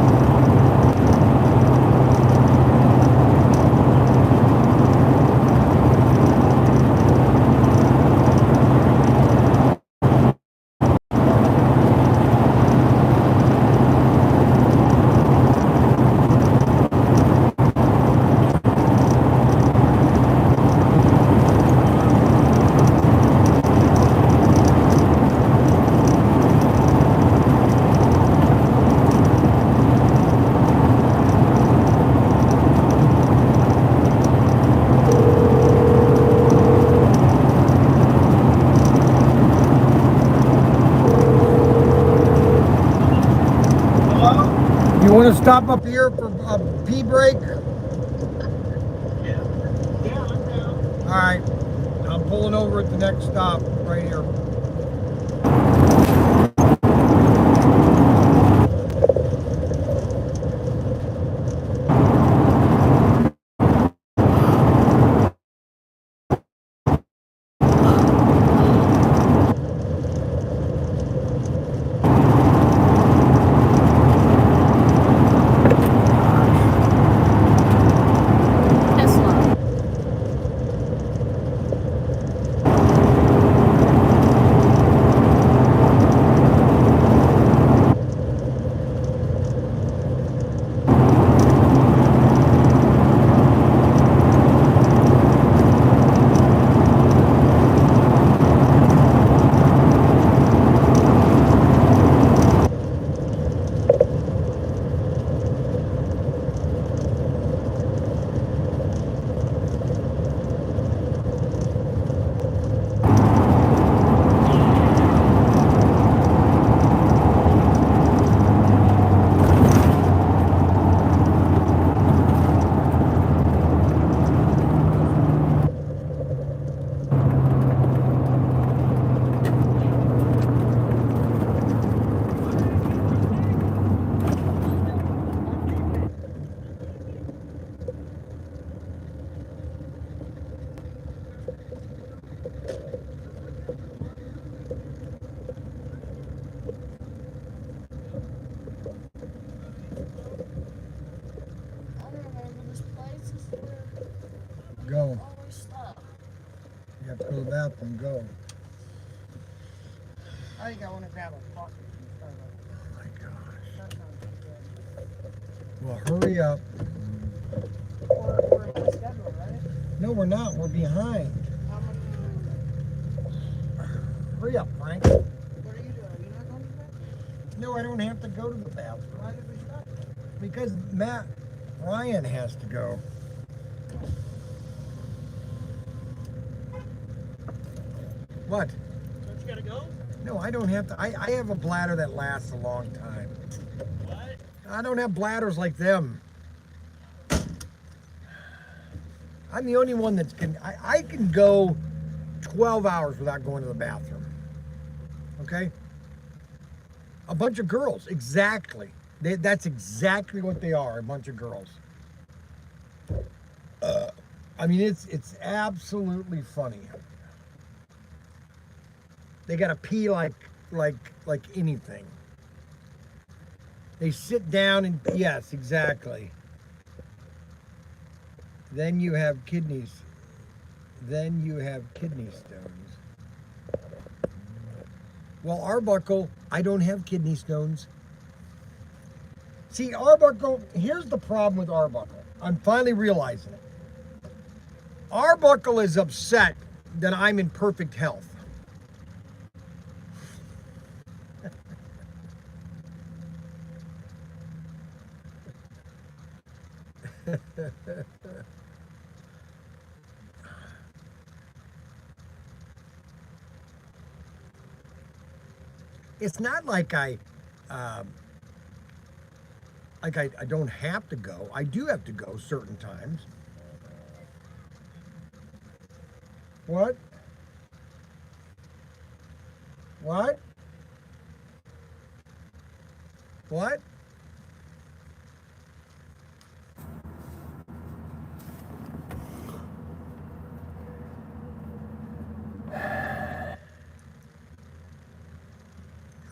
You want to stop up here for a pee break? Yeah, I'm down. All right. I'm pulling over at the next stop right here. Go. You have to go to the bathroom. Go. I think I want to grab a coffee. Oh my gosh. That sounds good. Well, hurry up. We're in the schedule, right? No, we're not. We're behind. How much Hurry up, Frank. what are you doing? Are you not going to the bathroom? No, I don't have to go to the Why bathroom. did we stop? Because Ryan has to go. What? Don't you gotta go? No, I don't have to. I have a bladder that lasts a long time. What? I don't have bladders like them. I'm the only one that can. I can go 12 hours without going to the bathroom. Okay? A bunch of girls, exactly. That's exactly what they are, a bunch of girls. I mean, it's absolutely funny. They gotta pee like anything. They sit down and yes, exactly. Then you have kidneys. Then you have kidney stones. Well, Arbuckle, I don't have kidney stones. See, Arbuckle, here's the problem with Arbuckle. I'm finally realizing it. Arbuckle is upset that I'm in perfect health. It's not like I don't have to go. I do have to go certain times. What? What? What?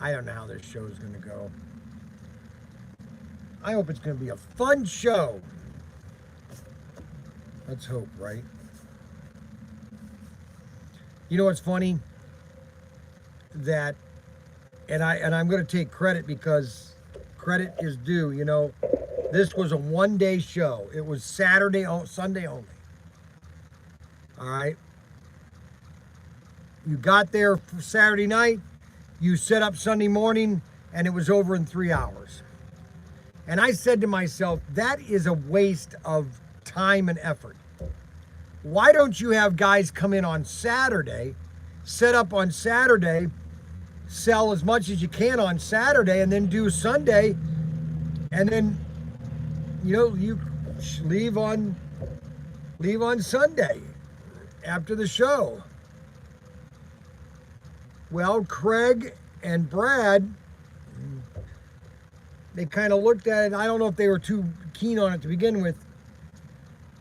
I don't know how this show is going to go. I hope it's going to be a fun show. Let's hope, right? You know what's funny? That, and I'm going to take credit because credit is due. You know, this was a one-day show. It was Sunday only. All right. You got there for Saturday night. You set up Sunday morning, and it was over in 3 hours. And I said to myself, that is a waste of time and effort. Why don't you have guys come in on Saturday, set up on Saturday, sell as much as you can on Saturday, and then do Sunday, and then, you know, you leave on Sunday after the show. Well, Craig and Brad, they kind of looked at it. I don't know if they were too keen on it to begin with.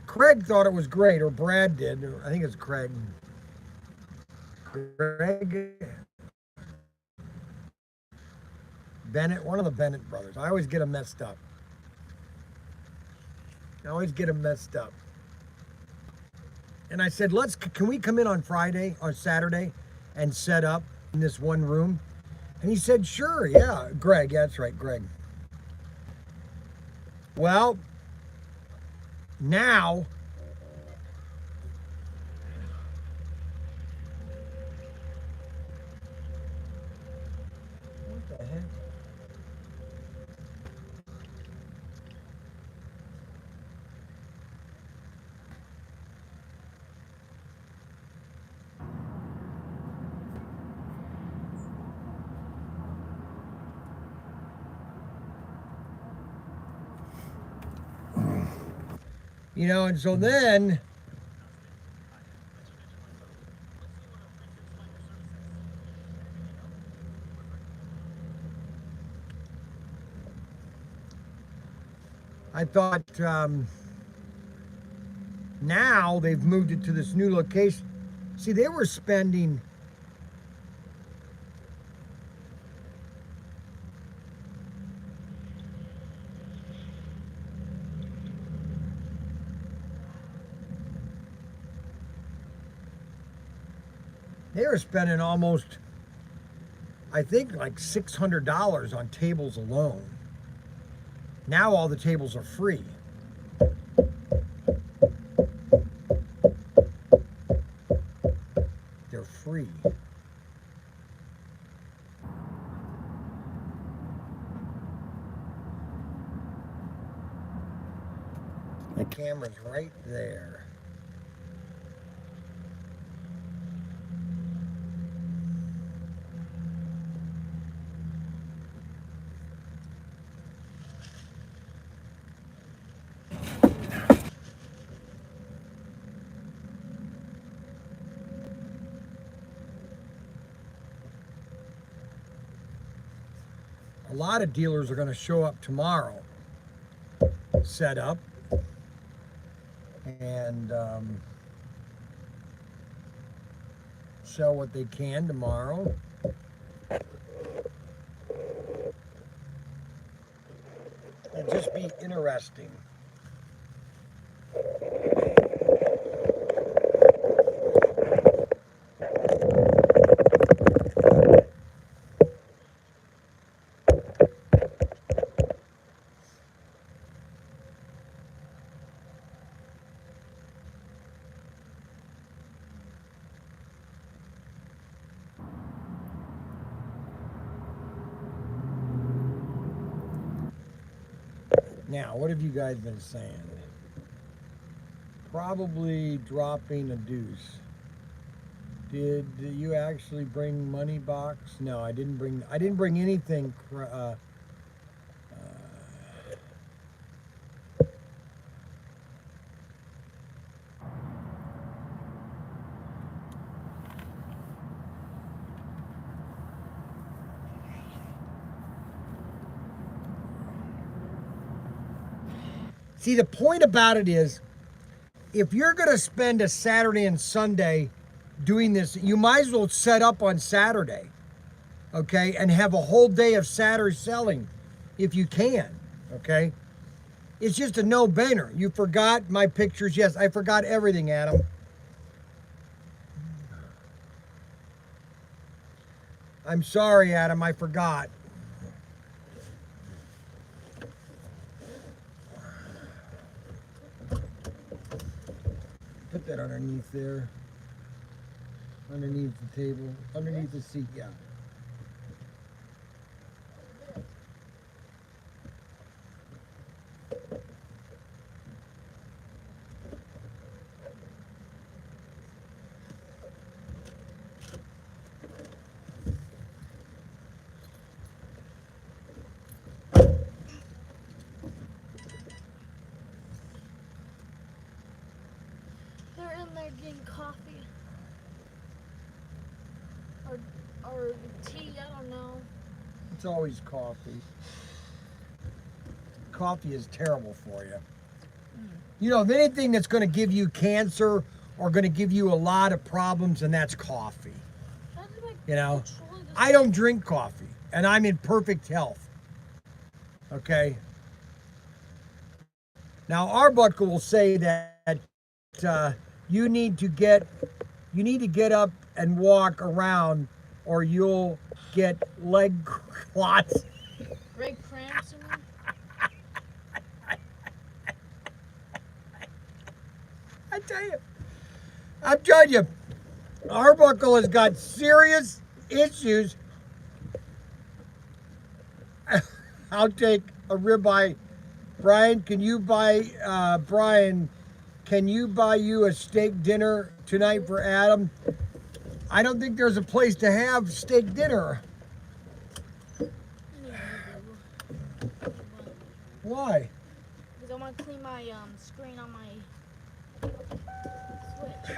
Craig thought it was great, or Brad did. I think it's Craig. Craig Bennett, one of the Bennett brothers. I always get them messed up. And I said, can we come in on Saturday, and set up in this one room? And he said, sure, yeah. Greg, yeah, that's right, Greg. Well, now, what the heck? You know, and so then I thought, now they've moved it to this new location. See, they were spending almost, I think, like $600 on tables alone. Now all the tables are free. They're free. The camera's right there. A lot of dealers are going to show up tomorrow, set up, and sell what they can tomorrow. It'll just be interesting. Now, what have you guys been saying? Probably dropping a deuce. Did you actually bring money box? No, I didn't bring anything. See, the point about it is, if you're going to spend a Saturday and Sunday doing this, you might as well set up on Saturday, okay, and have a whole day of Saturday selling if you can, okay? It's just a no-brainer. You forgot my pictures. Yes, I forgot everything, Adam. I'm sorry, Adam, I forgot. Put that underneath there. Underneath the table. Underneath the seat, yeah. They're in there getting coffee. Or tea, I don't know. It's always coffee. Coffee is terrible for you. You know, anything that's going to give you cancer or going to give you a lot of problems, and that's coffee. How did I You know, control this? I don't drink coffee, and I'm in perfect health. Okay? Now, Arbuckle will say that you need to get up and walk around, or you'll get leg clots. Leg cramps in me? I'm telling you, Arbuckle has got serious issues. I'll take a ribeye. Brian, can you buy you a steak dinner tonight for Adam? I don't think there's a place to have steak dinner. Why? Because I want to clean my screen on my Switch.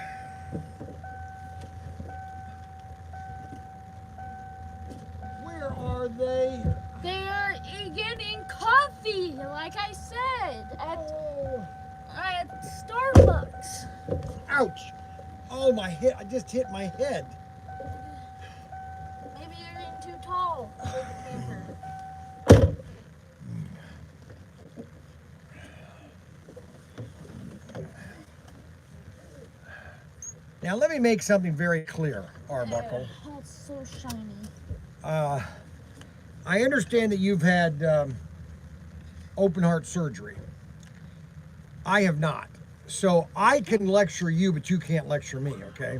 Where are they? They are getting coffee, like I said, at Starbucks. Ouch! Oh, my head! I just hit my head. Maybe you're getting too tall for the camper. Now let me make something very clear, Arbuckle. Oh, it's so shiny. I understand that you've had open heart surgery. I have not. So I can lecture you, but you can't lecture me, okay?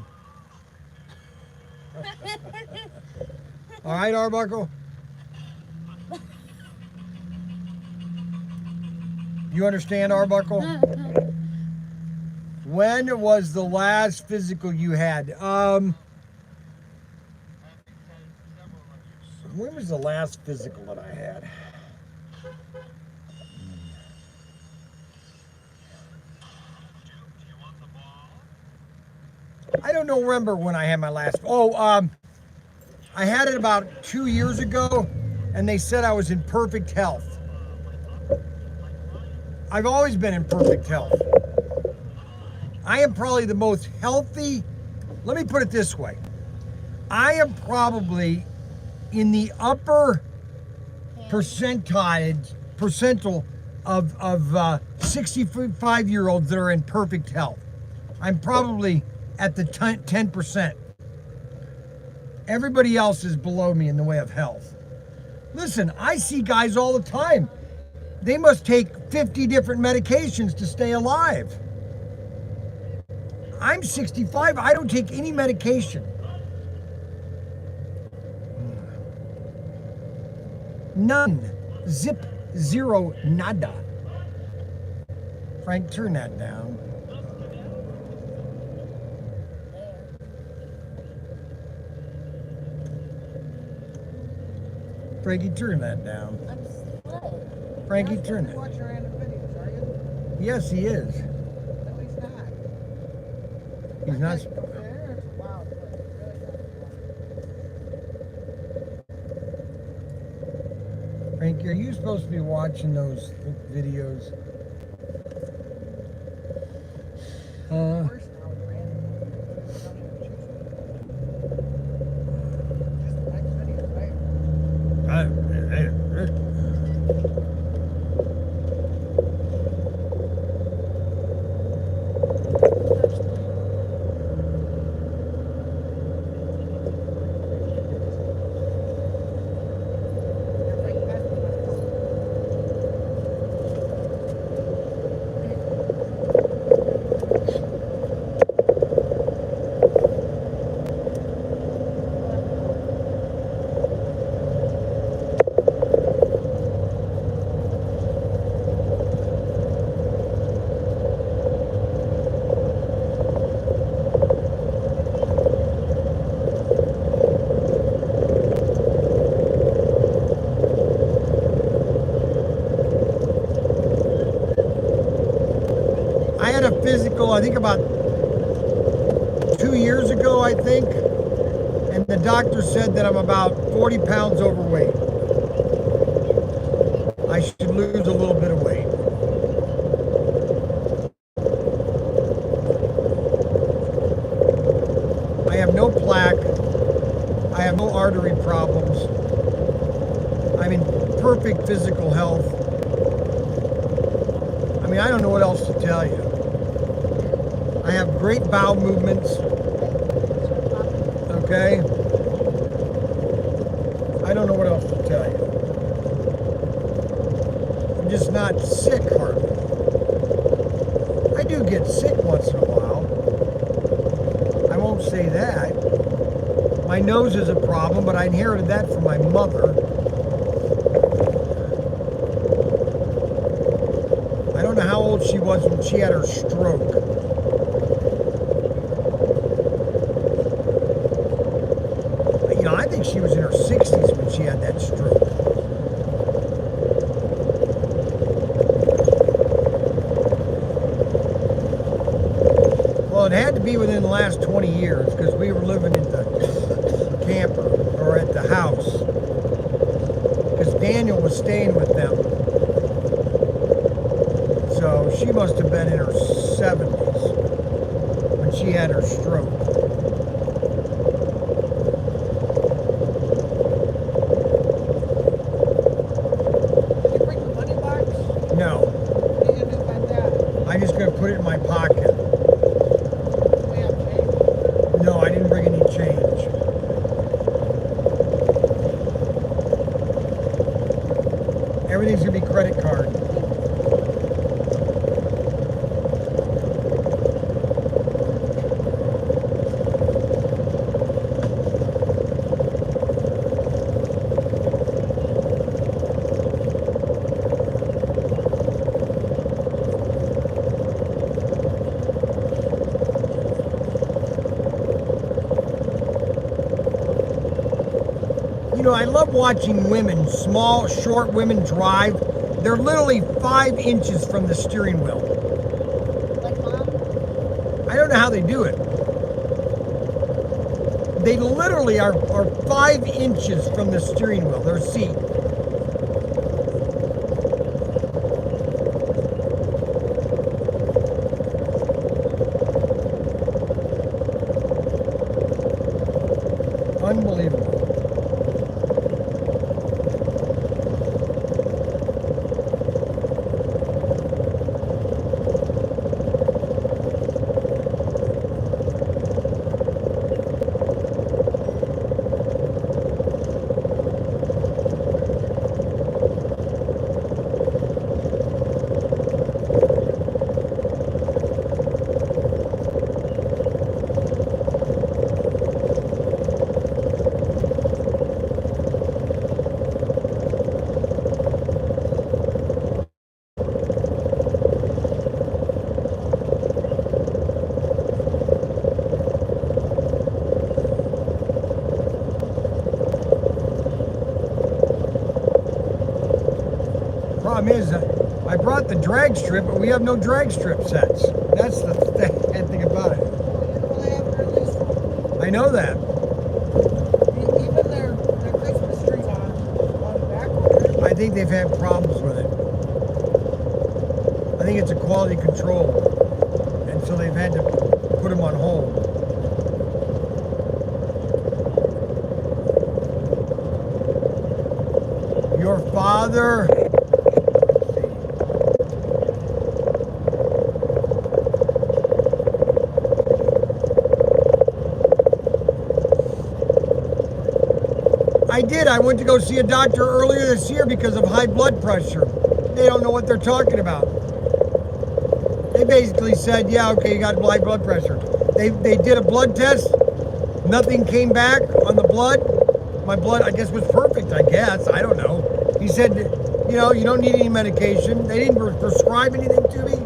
All right, Arbuckle? You understand, Arbuckle? When was the last physical you had? When was the last physical that I had? I don't know, remember when I had my last. I had it about 2 years ago, and they said I was in perfect health. I've always been in perfect health. I am probably the most healthy. Let me put it this way. I am probably in the upper percentile of 65-year-olds that are in perfect health. I'm probably at the 10%. Everybody else is below me in the way of health. Listen, I see guys all the time. They must take 50 different medications to stay alive. I'm 65. I don't take any medication. None. Zip. Zero. Nada. Frank, turn that down. Frankie, turn that down. I'm split. Frankie, You're turn not that. supposed to watch your random videos, are you? Yes, he is. No, he's not. He's not. Okay, go there. It's a wild place. Really Frankie, are you supposed to be watching those videos? Worse now, Brandon. Just the next video, I had a physical, I think about 2 years ago, I think, and the doctor said that I'm about 40 pounds overweight. I should lose a little bit of weight. I have no plaque. I have no artery problems. I'm in perfect physical health. I mean, I don't know what else to tell you. I have great bowel movements. Okay? I don't know what else to tell you. I'm just not sick hardly. I do get sick once in a while. I won't say that. My nose is a problem, but I inherited that from my mother. I don't know how old she was when she had her stroke. You know, I think she was in her 60s when she had that stroke. Well, it had to be within the last 20 years because we were living in the camper or at the house because Daniel was staying with them. So she must have been in her 70s when she had her stroke. Did you bring the money box? No, What are you gonna do about that? I'm just going to put it in my pocket. Do we have change? No, I didn't bring any change. Everything's going to be credit card. You know, I love watching women, small, short women drive. They're literally 5 inches from the steering wheel. Like mom? I don't know how they do it. They literally are 5 inches from the steering wheel, their seat. Unbelievable. Problem is, I brought the drag strip, but we have no drag strip sets. That's the bad thing about it. You only have it released one. I know that. Even their Christmas trees on the back order. I think they've had problems with it. I think it's a quality control. And so they've had to further. I did. I went to go see a doctor earlier this year because of high blood pressure. They don't know what they're talking about. They basically said, yeah, okay, you got high blood pressure. They did a blood test. Nothing came back on the blood. My blood, I guess, was perfect, I guess. I don't know. He said, you know, you don't need any medication. They didn't prescribe anything to me.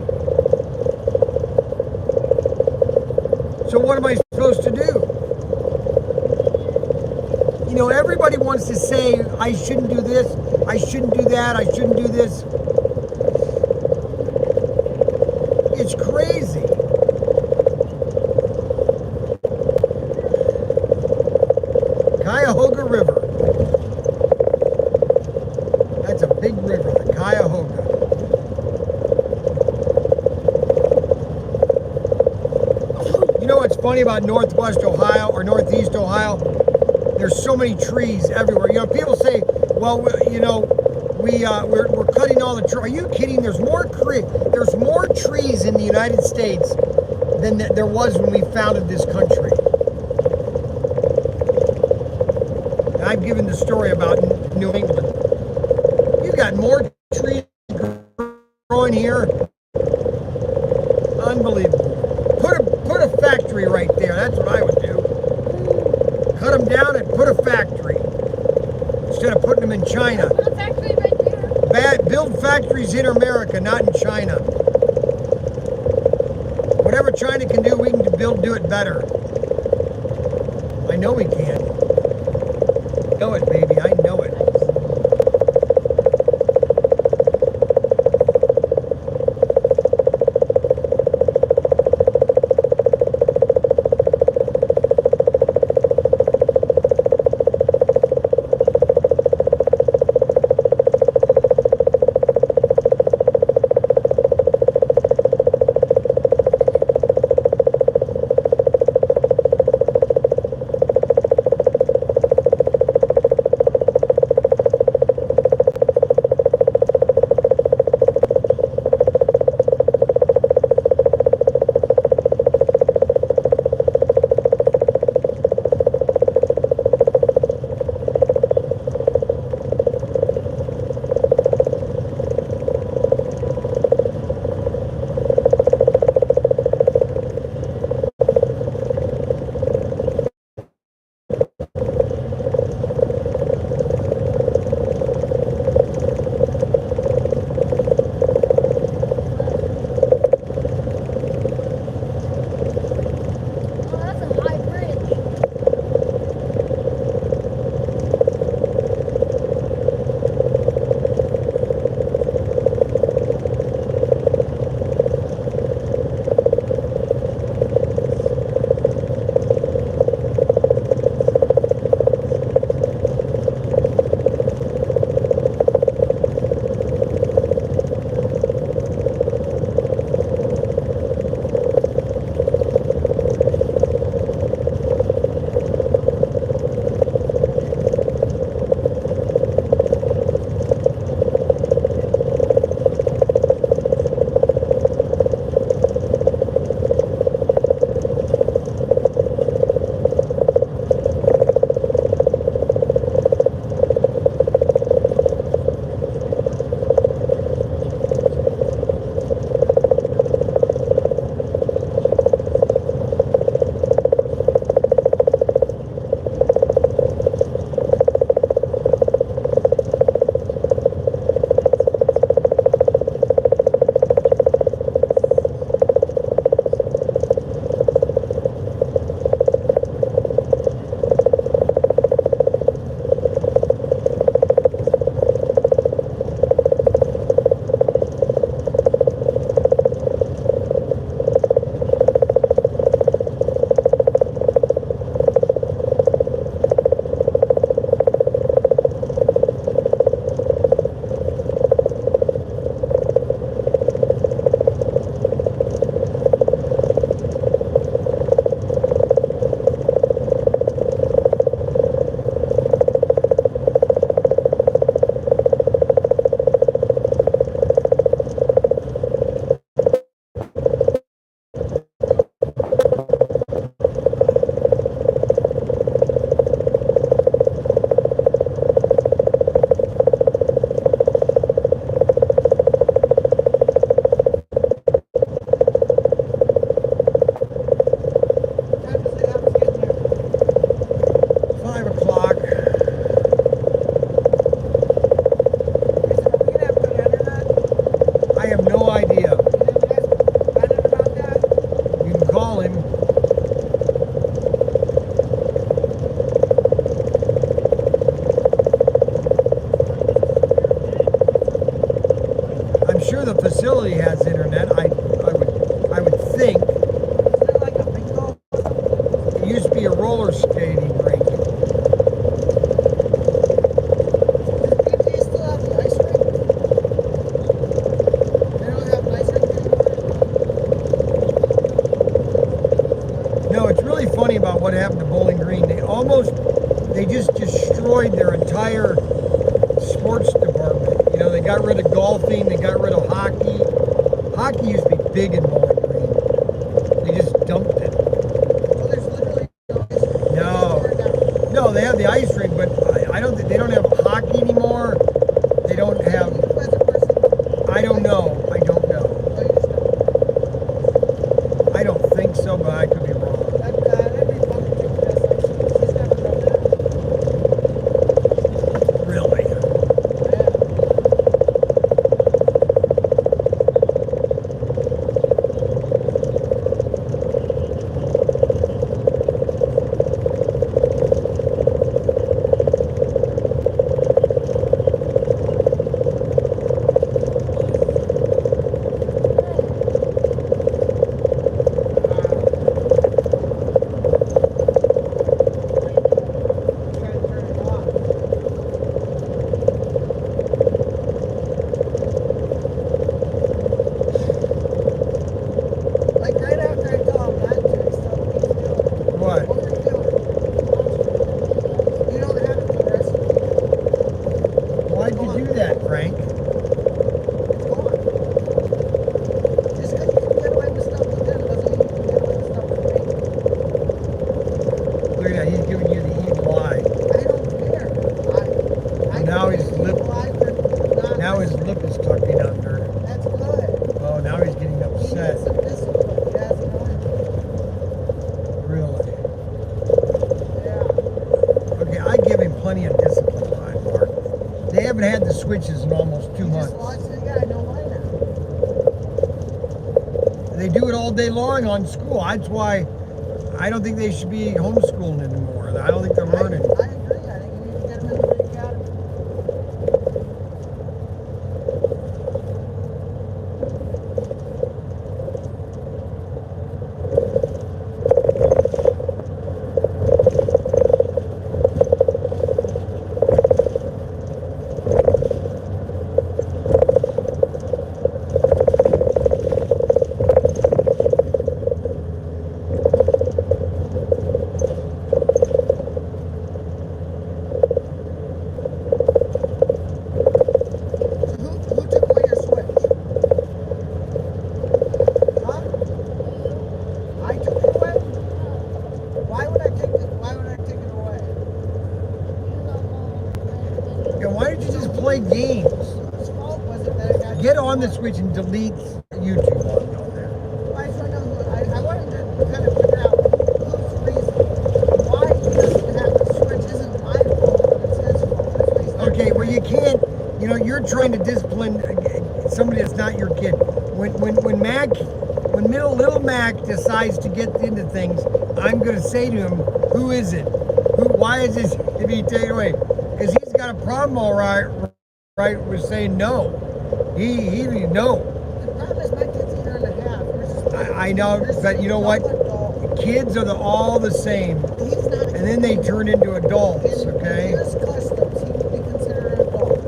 So what am I supposed to do? You know, everybody wants to say, I shouldn't do this, I shouldn't do that, I shouldn't do this. It's crazy. Cuyahoga River. That's a big river, the Cuyahoga. You know what's funny about Northwest Ohio or Northeast Ohio? There's so many trees everywhere. You know, people say, well, you know, we're cutting all the trees. Are you kidding? There's more trees in the United States than there was when we founded this country. And I've given the story about New England. You got more trees growing here. Unbelievable. Put a factory right there. That's what I would do. Cut them down and put a factory instead of putting them in China. Put a factory right there. Build factories in America, not in China. Whatever China can do, we can do it better. I know we can. I know it, baby. I know it. really funny about what happened to Bowling Green. They just destroyed their entire sports department. You know, they got rid of golfing, they got rid of hockey. Hockey used to be big in Bowling Green. They just dumped it. Well, there's literally no ice rink. No, they have the ice rink, but I don't think they don't have hockey anymore. They don't have. You as a person, I don't know. I don't know. no, you just don't. I don't think so, but I could be wrong. That'd be fun to take a test. Like, she's never done that. Really? Yeah. Trying to turn it off. Like right after I tell him not to, he still keeps doing it. What? What were you doing? You don't have it for the rest of the week. Why'd you do that, Frank? It's gone. Just because you can get away with stuff with them doesn't mean you can get away with stuff with me. Look at that. He's giving you the evil eye. I don't care. I Now can his be lip- alive for not Now his lip is tucking under. That's good. Oh, now he's getting He needs upset. some discipline. He hasn't learned it. Really? Yeah. Okay, I give him plenty of discipline time, Mark. They haven't had the switches in almost 2 He months. just lost it. Yeah, I know why now. They do it all day long on school. That's why I don't think they should be homeschooling anymore. I don't think they're learning. I agree. I think you need to get him into the academy. Who took away your switch? Huh? I took it away? Why would I take it? Why would I take it away? Yeah, why don't you just play games? Whose fault was it that I got Get on the Switch and delete YouTube on there. I just want to know who, I wanted to kind of figure out whose reason. Why he doesn't have the switch isn't my fault, but it's his fault. That's why he's not Okay, well doing you can't. You know, you're trying to discipline somebody that's not your kid. When little Mac decides to get into things, I'm going to say to him, "Who is it? Why is this to be taken away?" Because he's got a problem, all right, with saying no. He no. The problem is my kid's a year and a half. Yours is I know, yours is but you know what? adult. Kids are all the same, He's not a and then they turn into adults. In Okay, his customs, he would be considered an adult.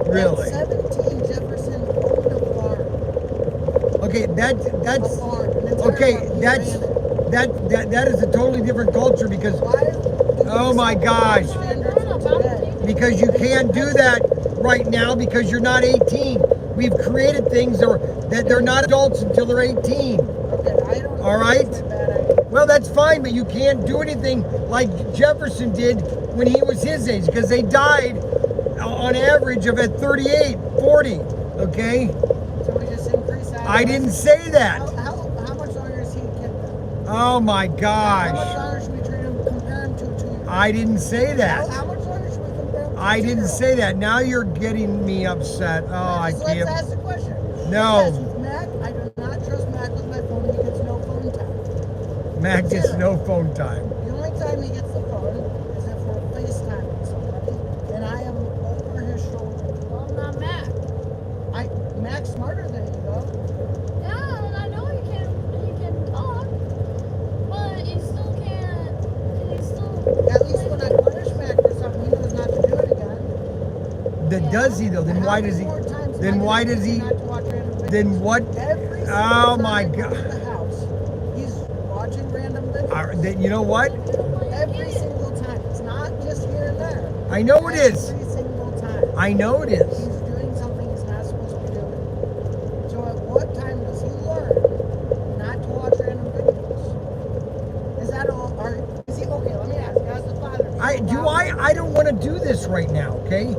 really? At 17, Jefferson owned a farm. Okay, A that's farm. An entire okay. farm. He That's ran it. that is a totally different culture because Why do Oh we my set gosh. standards for today? you can't do that right now because you're not 18. We've created things that they're not adults until they're 18. Okay, I don't All think right. it's a bad idea. Well, that's fine, but you can't do anything like Jefferson did when he was his age because they died on average of at 38, 40. Okay, So we just increase that. I didn't say that. How much longer is he a kid then? Oh my How much gosh, longer should we compare him to 2 years? I didn't say that. How much longer should we compare him to? I didn't 2-year-old? say that. Now you're getting me upset. Oh, I Let's can't. ask the question. No. Yes, with Mac, I do not trust Mac with my phone. He gets no phone time. Mac gets no phone time. The only time he gets the phone is if we're FaceTiming somebody, and I am over his shoulder. Well, not Mac. Mac's smarter than you, though. Yeah, and I know he can talk, but he still can't. He still. At least when I punish Mac for something, he knows not to do it again. Does he though? Then How why many does he? more times am Then I why gonna does tell you he? not to watch random videos? Then what? Every single Oh time my I go God. to the house, he's watching random videos. You know what? Every single time. It's not just here and there. I know it is. Every single time. I know it is. He's doing something he's not supposed to be doing. So at what time does he learn not to watch random videos? Is that all? Is he okay? Let me ask. As the father, I don't want to do this right now. Okay.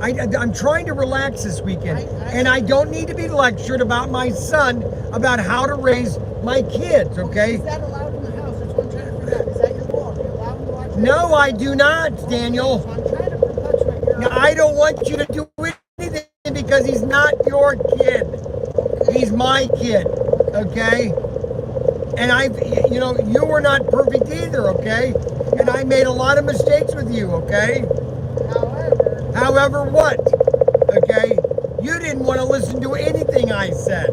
I'm trying to relax this weekend, and I don't need to be lectured about my son about how to raise my kids. Okay. Is that allowed in the house? That's what I'm trying to figure out. Is that your law? Are you allowed to watch? No, I do not, Daniel. So I'm trying to perpetuate your. Now, I don't want you to do anything because he's not your kid. He's my kid, okay? And you were not perfect either, okay? And I made a lot of mistakes with you, okay? However, what? Okay? You didn't want to listen to anything I said.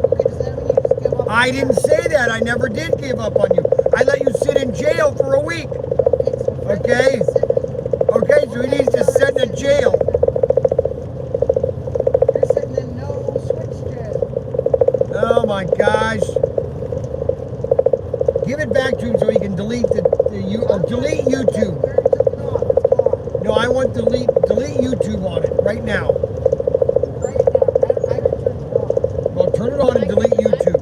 I didn't say that. I never did give up on you. I let you sit in jail for a week. Okay? Okay, so he needs to sit in a jail. You're sitting in no switch jail. Oh my gosh. Give it back to him so he can delete delete YouTube. No, I want delete YouTube on it right now. Right now. I haven't turned it off. Well, turn it on and delete YouTube.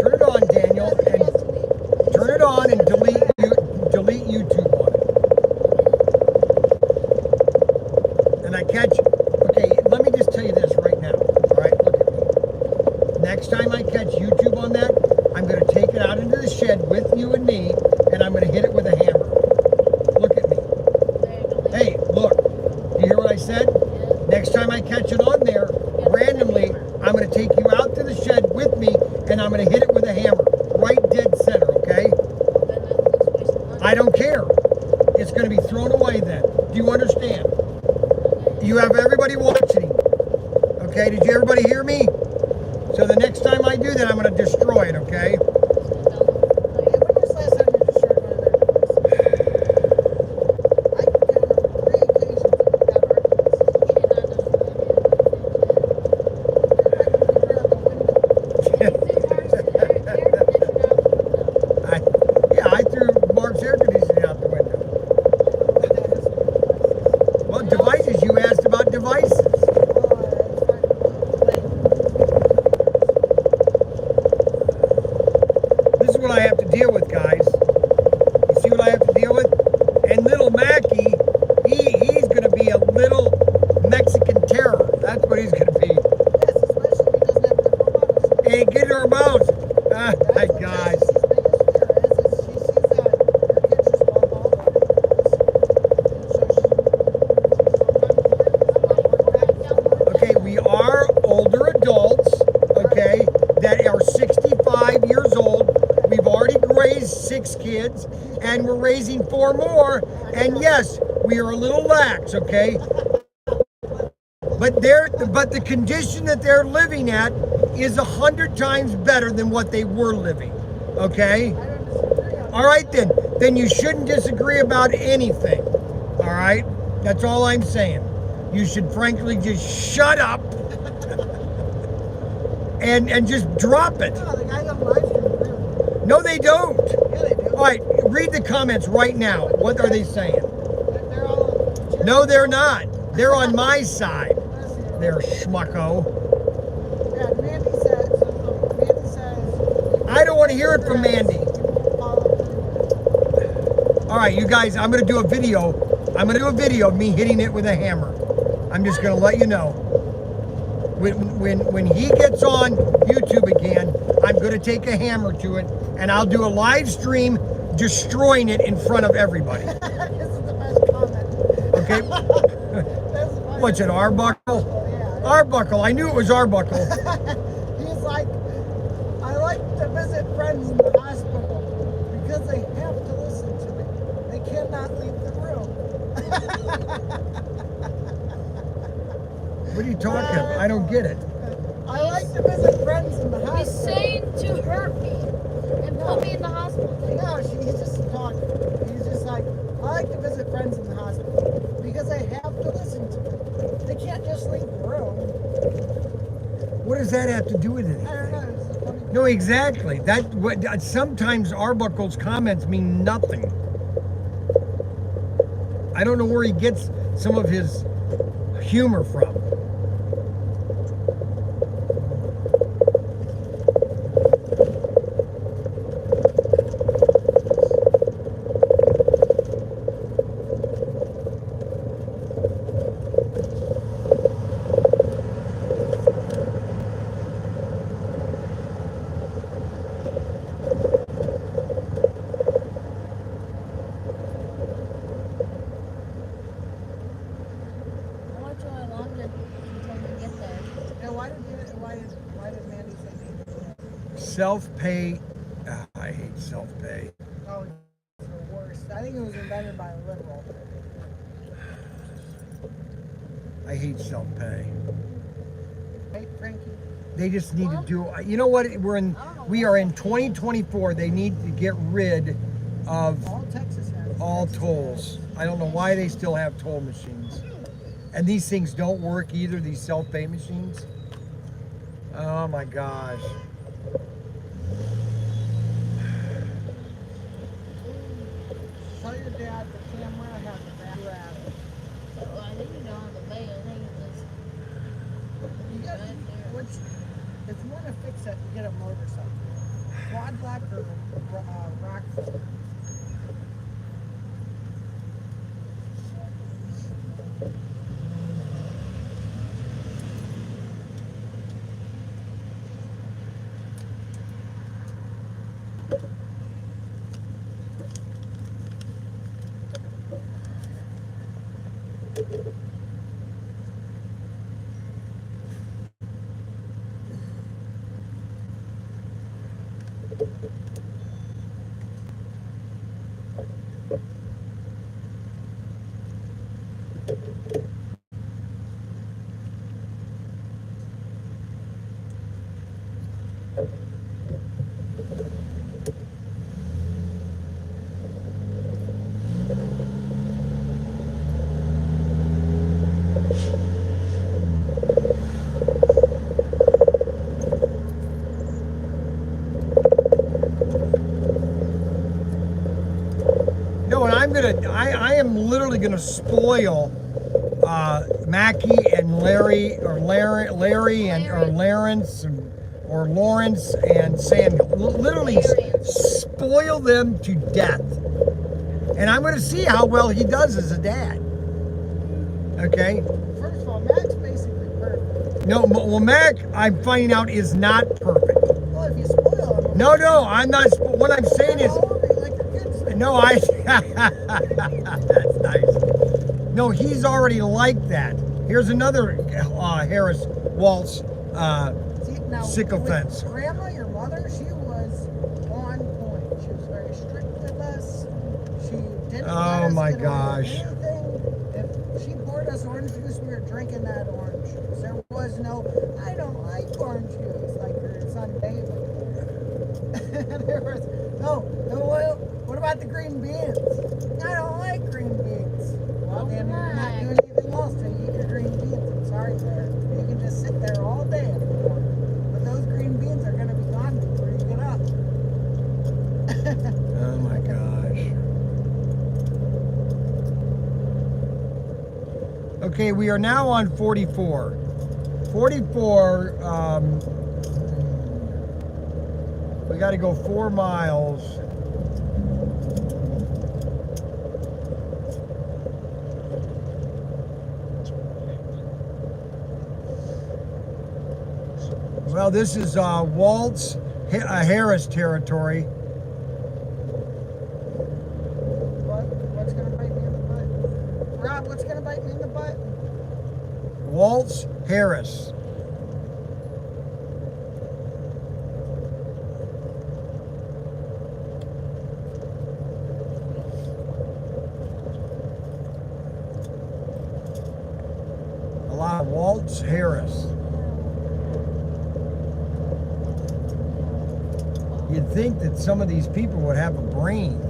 Turn it on, Daniel, and turn it on and delete YouTube on it. And I catch. Okay, let me just tell you this right now. All right, look at me. Next time I catch YouTube on that, I'm going to take it out into the shed with you and me, and I'm going to hit it with a hammer. Look at me. Hey, look. Do you hear what I said? Next time I catch it on there, randomly, I'm going to take you out to the shed with me, and I'm going to hit it with a hammer. Right dead center, okay? I don't care. It's going to be thrown away then. Do you understand? You have everybody watching him. Okay, did you everybody hear me? So the next time I do that, I'm going to destroy it, okay? I threw Mark's air conditioning out the window. Well, devices, you asked about devices. This is what I have to deal with, guys. You see what I have to deal with? And little Mackie, he's going to be a little Mexican terror. That's what he's going to be. Yes, especially if he doesn't have different models. Ain't getting her mouse. Ah, my gosh. Okay, we are older adults, okay, that are 65 years old. We've already raised 6 kids, and we're raising 4 more. And yes, we are a little lax, okay? But the condition that they're living at is 100 times better than what they were living, okay? All right, then you shouldn't disagree about anything, all right? That's all I'm saying. You should frankly just shut up and just drop it. No, the guys on live stream agree with me. No, they don't. Yeah, they do. All right, read the comments right now. What are they saying? They're all. No, they're not. They're on my side. They're schmucko. Yeah, Mandy says. I don't want to hear it from Mandy. All right, you guys, I'm going to do a video. I'm going to do a video of me hitting it with a hammer. I'm just going to let you know. When he gets on YouTube again, I'm going to take a hammer to it, and I'll do a live stream destroying it in front of everybody. This is the best comment. Okay? What's it, Arbuckle? Yeah. Arbuckle. I knew it was Arbuckle. He's like, I like to visit friends in the hospital because they have to listen to me. They cannot leave the room. What are you talking about? I don't get it. I like to visit friends in the He's hospital. saying to hurt me and put me in the hospital. No, he's just talking. He's just like, I like to visit friends in the hospital because they have to listen to me. They can't just leave the room. What does that have to do with I anything? don't know. It's a funny No, exactly. Sometimes Arbuckle's comments mean nothing. I don't know where he gets some of his humor from. How much longer until we get there? And why did Mandy say Self-pay. I hate self-pay. oh, it's the worst? I think it was invented by a liberal. I hate self-pay. Right, Frankie? They just need to do. You know what? We are in 2024. They need to get rid of All Texas has. all Texas tolls. I don't know why they still have toll machines. And these things don't work either, these self-pay machines. Oh my gosh. Tell your dad the camera has a bad rabbit. Well, I think you don't have the bay. I think it's just You got, right there. which, if you want to fix it, you get a motorcycle. Quad black or rock. No, and I am literally gonna spoil Mackie and Larry, or Larry and or Lawrence, or Lawrence and Samuel. Literally spoil them to death. And I'm gonna see how well he does as a dad. Okay? First of all, Matt's basically perfect. No, well, Mac, I'm finding out, is not perfect. Well, if you spoil him, No, I'm not. What I'm saying is, all over you like your kids. no, that's nice. No, he's already like that. Here's another Harris Waltz See, now, sycophants. with Grandma, your mother, she was on point. She was very strict with us. She didn't let Oh us my get away with gosh. anything. If she poured us orange juice, we were drinking that orange juice. There was no, I don't like orange juice, like your son David. There was, no, what about the green beans? I don't like green beans. Well, then you're not doing anything else to eat your green beans. I'm sorry, there. You can just sit there all day if you want. But those green beans are going to be gone before you get up. Oh my gosh. Okay, we are now on 44. 44, we got to go 4 miles. Well, this is Waltz Harris territory. What's going to bite me in the butt? Rob, what's going to bite me in the butt? Waltz Harris. A lot of Waltz Harris. You'd think that some of these people would have a brain.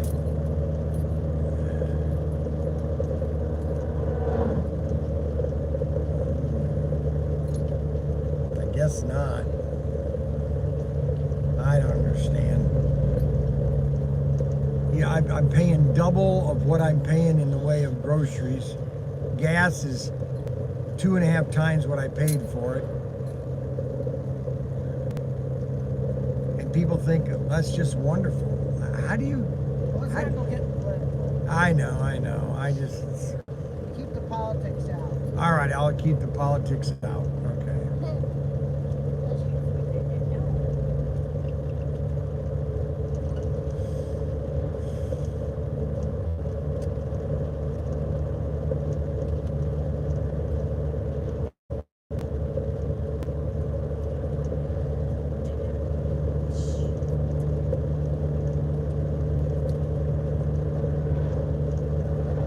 I guess not. understand. Yeah, I'm paying double of what I'm paying in the way of groceries. Gas is 2.5 times what I paid for it. And people think that's just wonderful. How do you? Let's not go get political. I know. I just. Keep the politics out. All right, I'll keep the politics out. Okay.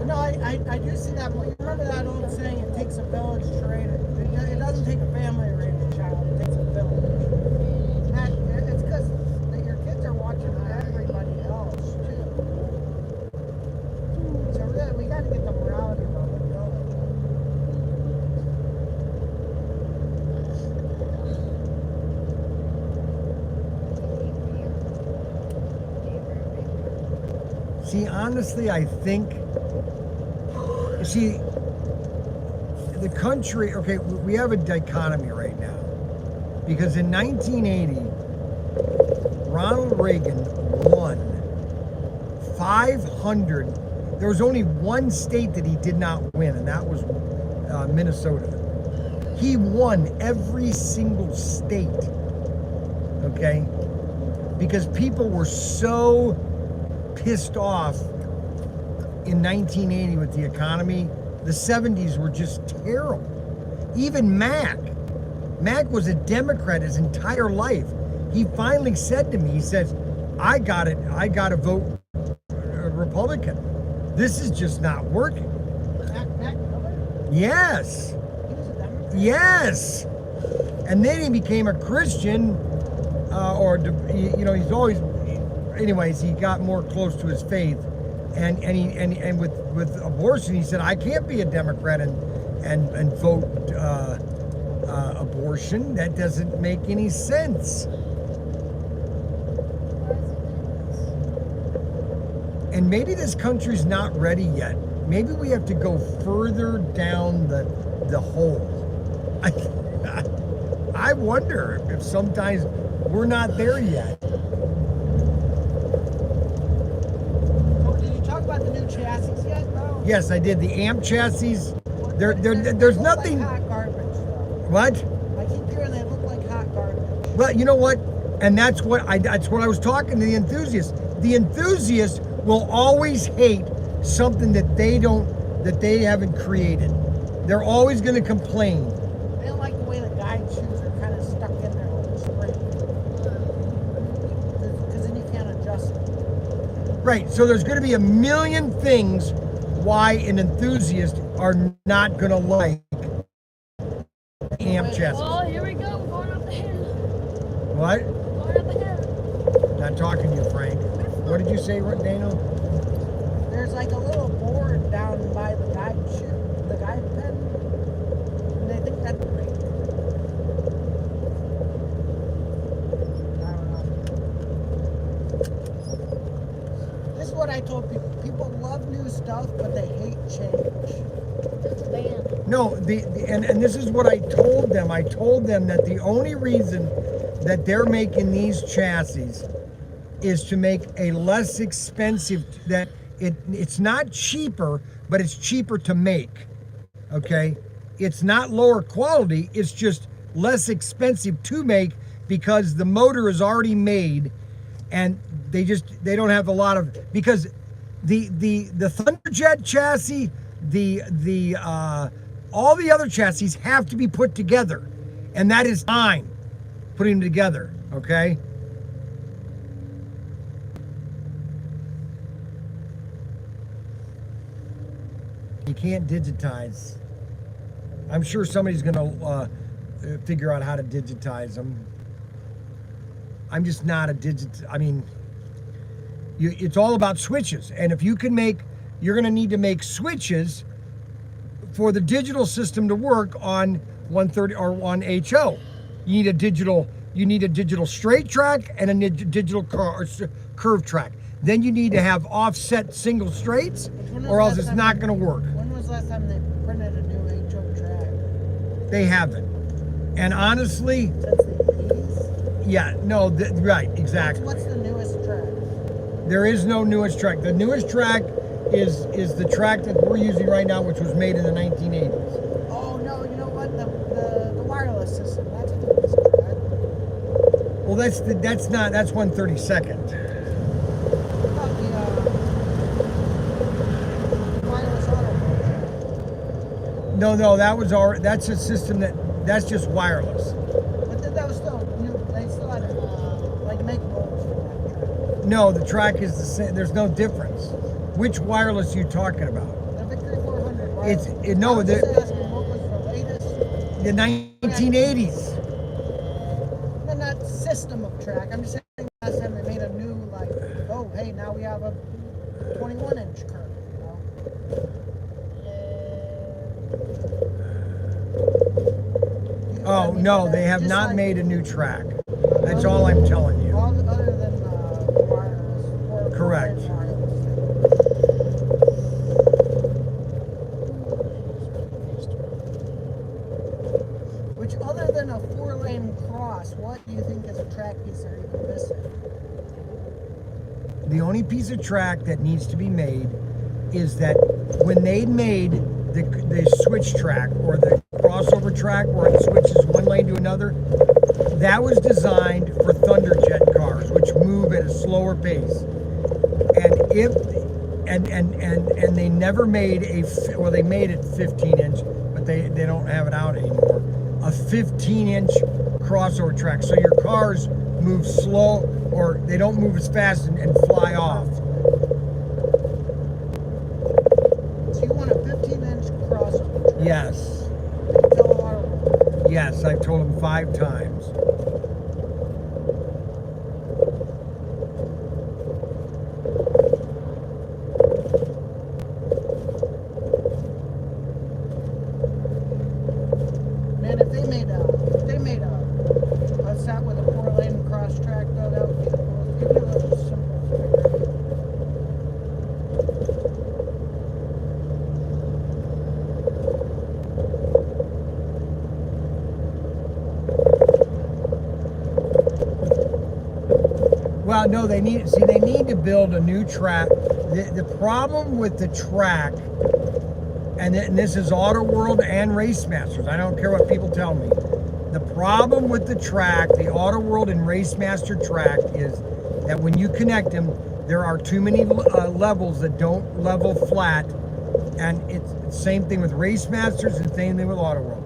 No, I do see that. You remember that old saying, it takes a village to raise it. It doesn't take a family to raise a child, it takes a village. And it's because your kids are watching everybody else, too. So really, we got to get the morality level going. See, honestly, I think. See, the country. Okay, we have a dichotomy right now, because in 1980, Ronald Reagan won 500. There was only one state that he did not win, and that was Minnesota. He won every single state. Okay, because people were so pissed off in 1980 with the economy. The 70s were just terrible. Even Mac was a Democrat his entire life. He finally said to me, he says, I got to vote Republican. This is just not working. Mac Miller? Yes. He was a Democrat? Yes. And then he became a Christian, he's always, anyways, he got more close to his faith. And with abortion, he said, I can't be a Democrat and vote abortion. That doesn't make any sense. And maybe this country's not ready yet. Maybe we have to go further down the hole. I wonder if sometimes we're not there yet. About the new chassis yet, bro? Yes, I did. The AMP chassis. There's nothing. Like hot garbage, though. What? I keep hearing they look like hot garbage. Well, you know what? And that's what I was talking to the enthusiast. The enthusiast will always hate something that they haven't created. They're always going to complain. They don't like the way the guide shoes are kind of stuck in there with the spring. Because then you can't adjust them. Right, so there's going to be a million things why an enthusiast are not going to like AMP chassis. Well, here we go. We're going up the hill. What? Going up the hill. Not talking to you, Frank. What did you say, Daniel? There's like a little board down by the guide pen. And they think that's great. I don't know. This is what I told people. People love new stuff, but they hate change. Just a band. No, and this is what I told them. I told them that the only reason that they're making these chassis is to make a less expensive, that it's not cheaper, but it's cheaper to make. Okay? It's not lower quality, it's just less expensive to make because the motor is already made and they don't have a lot of, because the Thunderjet chassis, all the other chassis have to be put together, and that is time putting them together. Okay. You can't digitize. I'm sure somebody's gonna figure out how to digitize them. I'm just not a it's all about switches, and if you can you're gonna need to make switches for the digital system to work on 130 or on HO. You need a digital You need a digital straight track and a digital curve track. Then you need to have offset single straights, or else it's not going to work. When was the last time they printed a new HO track? They haven't. And honestly, Since the 80s? yeah, no, right, exactly. What's the newest track? There is no newest track. The newest track is the track that we're using right now, which was made in the 1980s. Oh no, you know what? The wireless system. That's the newest track. Well, that's 1/32nd. About the wireless auto. No, that's a system that's just wireless. But that was still new. They still had to make molds for that track. No, the track is the same. There's no difference. Which wireless are you talking about? The Victory 400. No, I was just asking what was the latest. the 1980s. No, not system of track. I'm just saying last time they made a new oh hey, now we have a 21-inch curve. You know? Oh no, they have not made a new track. That's all I'm telling you. All other than wireless. Correct. Which, other than a 4-lane cross, what do you think is a track piece they're even missing? The only piece of track that needs to be made is that when they made the switch track or the crossover track where it switches one lane to another, that was designed for Thunderjet cars, which move at a slower pace. And they never made they made it 15-inch, but they don't have it out anymore. A 15-inch crossover track, so your cars move slow, or they don't move as fast and fly off. So you want a 15-inch crossover track? Yes. Tell a lot of them. Yes, I've told them 5 times. Man, if they made a set with a 4-lane cross track though, that would be the coolest. Even if it was simple. Well, no, they need to build a new track. The problem with the track, and this is Auto World and Race Masters, I don't care what people tell me. The problem with the track, the Auto World and Race Master track, is that when you connect them, there are too many levels that don't level flat, and it's the same thing with Race Masters and same thing with Auto World.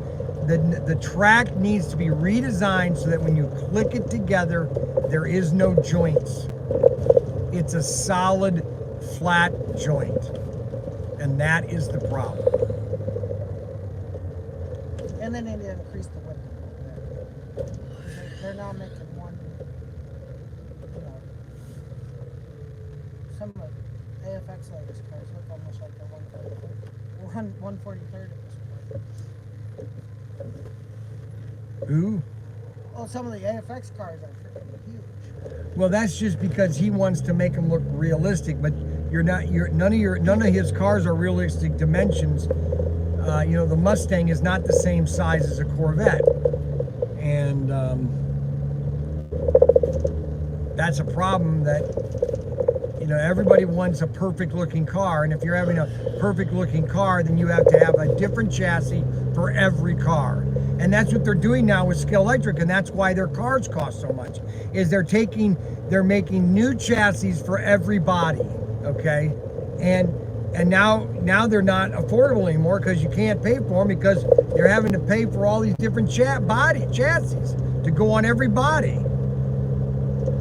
The track needs to be redesigned so that when you click it together, there is no joints. It's a solid, flat joint, and that is the problem. And then they need to increase the width a little bit. They're now making one, some of AFX latest cars look almost like they're 143rd at this point. Who? Well, some of the AFX cars are freaking huge. Well, that's just because he wants to make them look realistic, but none of his cars are realistic dimensions. The Mustang is not the same size as a Corvette, and that's a problem. That everybody wants a perfect looking car, and if you're having a perfect looking car, then you have to have a different chassis for every car. And that's what they're doing now with Scale Electric, and that's why their cars cost so much. Is they're making new chassis for every body, okay? And now they're not affordable anymore because you can't pay for them, because you're having to pay for all these different chassis to go on every body.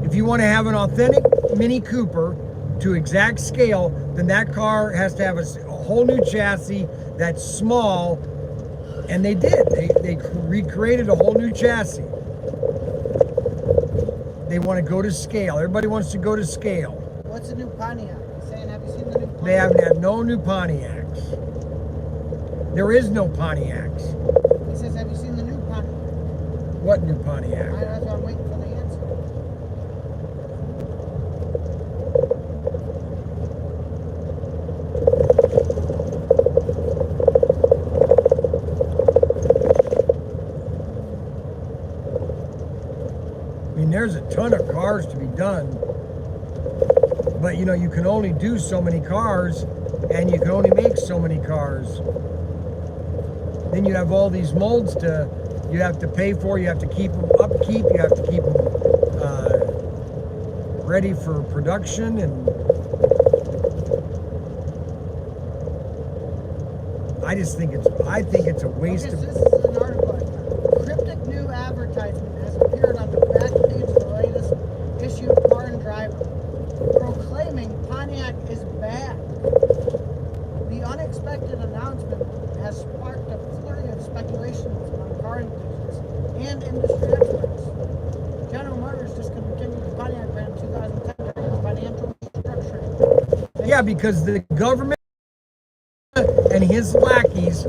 If you want to have an authentic Mini Cooper to exact scale, then that car has to have a whole new chassis that's small. And they did. They recreated a whole new chassis. They want to go to scale. Everybody wants to go to scale. What's the new Pontiac? He's saying, have you seen the new Pontiac? They haven't had no new Pontiacs. There is no Pontiacs. He says, have you seen the new Pontiac? What new Pontiac? That's what I'm waiting there's a ton of cars to be done. But you know, you can only do so many cars, and you can only make so many cars. Then you have all these molds you have to pay for, you have to keep them upkeep, you have to keep them ready for production, and I think it's a waste of. This is an article. Cryptic new advertisement has appeared on the back page of the latest issue of Car and Driver, proclaiming Pontiac is back. The unexpected announcement has sparked a flurry of speculation among car enthusiasts and industry experts. General Motors discontinued the Pontiac brand in 2010 during financial restructuring. Yeah, because the government and his lackeys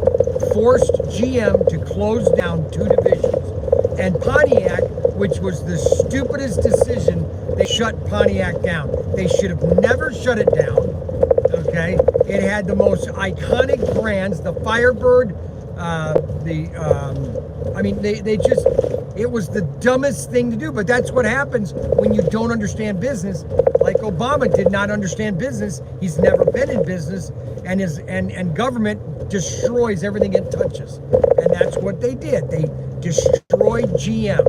forced GM to close down 2 divisions. And Pontiac, which was the stupidest decision, they shut Pontiac down. They should have never shut it down. Okay, it had the most iconic brands, the Firebird, it was the dumbest thing to do, but that's what happens when you don't understand business. Like Obama did not understand business. He's never been in business, and government destroys everything it touches. And that's what they did. They destroyed GM.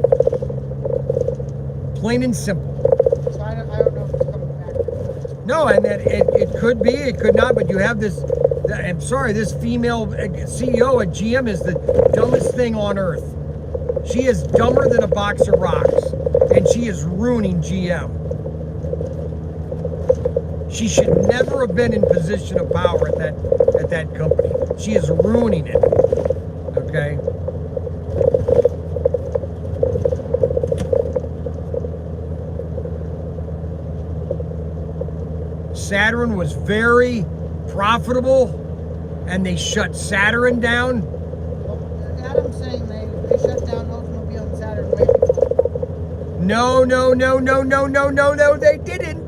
Plain and simple. So I don't know if it's coming back. No, and that it could be, it could not, but you have this, I'm sorry, this female CEO at GM is the dumbest thing on earth. She is dumber than a box of rocks, and she is ruining GM. She should never have been in position of power at that company. She is ruining it. Okay? Saturn was very profitable, and they shut Saturn down. Well, Adam's saying they shut down Oldsmobile and Saturn way before. No, they didn't.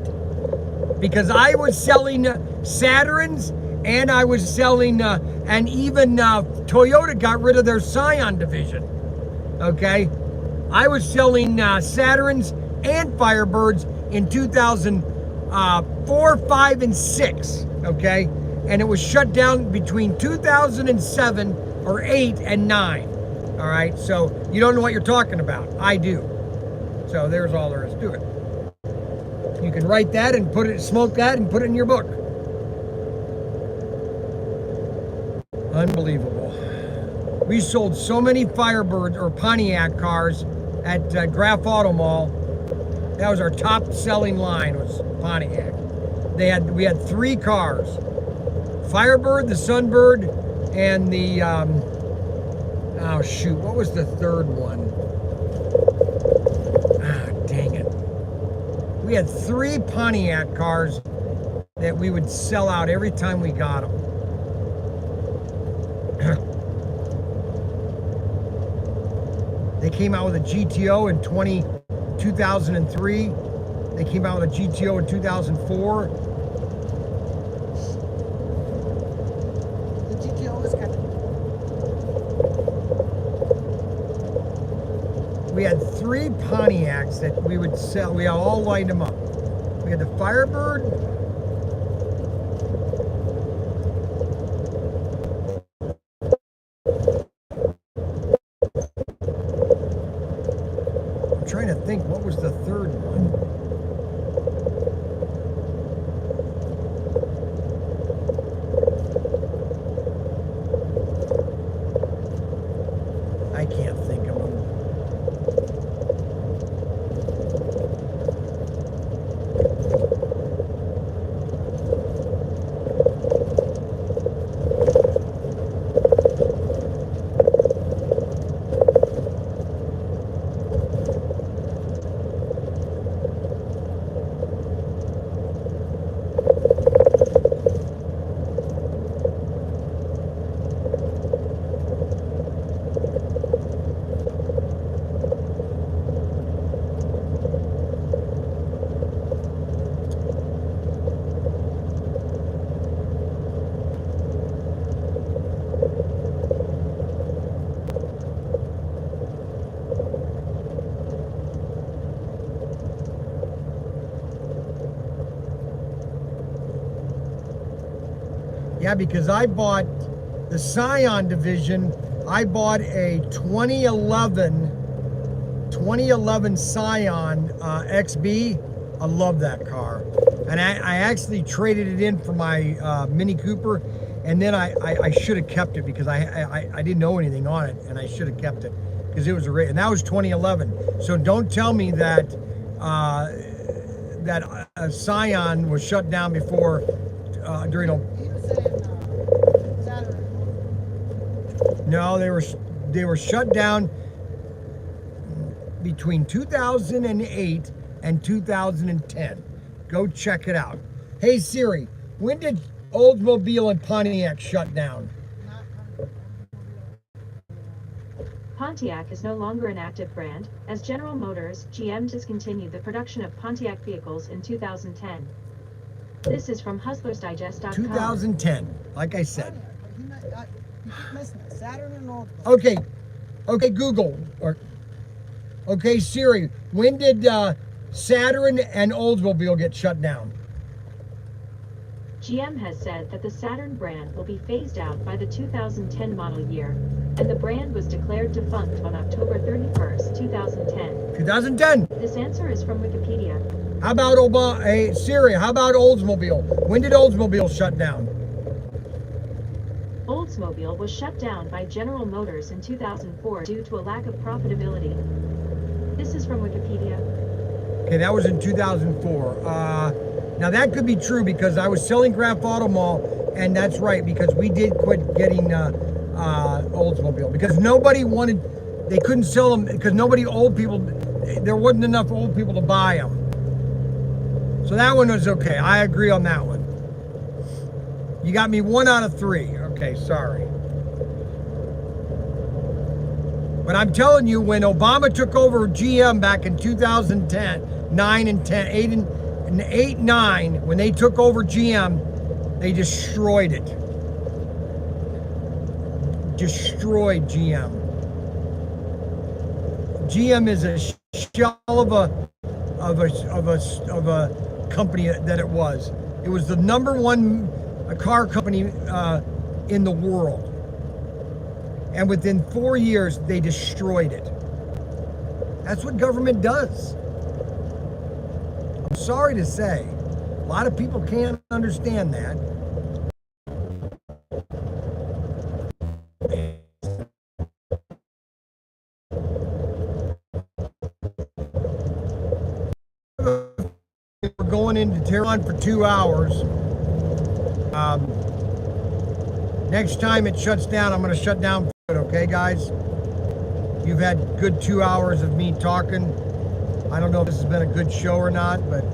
Because I was selling Saturns, and I was selling, and even Toyota got rid of their Scion division. Okay? I was selling Saturns and Firebirds in 2004, 5, and 6. Okay? And it was shut down between 2007 or 8 and 9. All right? So you don't know what you're talking about. I do. So there's all there is to it. You can write that and smoke that and put it in your book. Unbelievable. We sold so many Firebird or Pontiac cars at Graf Auto Mall. That was our top selling line, was Pontiac. We had 3 cars. Firebird, the Sunbird, and the, what was the third one? Dang it. We had 3 Pontiac cars that we would sell out every time we got them. They came out with a GTO in 2003. They came out with a GTO in 2004. The GTO was kind of... We had 3 Pontiacs that we would sell. We all lined them up. We had the Firebird. I'm trying to think, what was the third one? I can't think of them. Yeah, because I bought the Scion division. I bought a 2011 Scion XB. I love that car. And I actually traded it in for my Mini Cooper. And then I should have kept it because I didn't know anything on it. And I should have kept it because it was and that was 2011. So don't tell me that Scion was shut down before during a... He was saying Saturday. No, they were shut down between 2008 and 2010. Go check it out. Hey Siri, when did Oldsmobile and Pontiac shut down? Pontiac is no longer an active brand, as General Motors, GM discontinued the production of Pontiac vehicles in 2010. This is from HustlersDigest.com. 2010, like I said. You keep missing it. Saturn and Old. Okay, Google, okay Siri, when did Saturn and Oldsmobile get shut down? GM has said that the Saturn brand will be phased out by the 2010 model year, and the brand was declared defunct on October 31st, 2010. 2010. This answer is from Wikipedia. How about hey Siri, how about Oldsmobile? When did Oldsmobile shut down? Oldsmobile was shut down by General Motors in 2004 due to a lack of profitability. This is from Wikipedia. Okay, that was in 2004. Now that could be true because I was selling Graph Auto Mall, and that's right because we did quit getting Oldsmobile because nobody wanted, they couldn't sell them because there wasn't enough old people to buy them. So that one was okay. I agree on that one. You got me 1 out of 3. Okay, sorry. But I'm telling you, when Obama took over GM back in 2010, 9 and 10, 8 and 9, when they took over GM, they destroyed it. Destroyed GM. GM is a shell of a company that it was. It was the #1 car company in the world. And within 4 years, they destroyed it. That's what government does. I'm sorry to say, a lot of people can't understand that. We're going into Tehran for 2 hours. Next time it shuts down, I'm going to shut down for it, okay, guys? You've had good 2 hours of me talking. I don't know if this has been a good show or not, but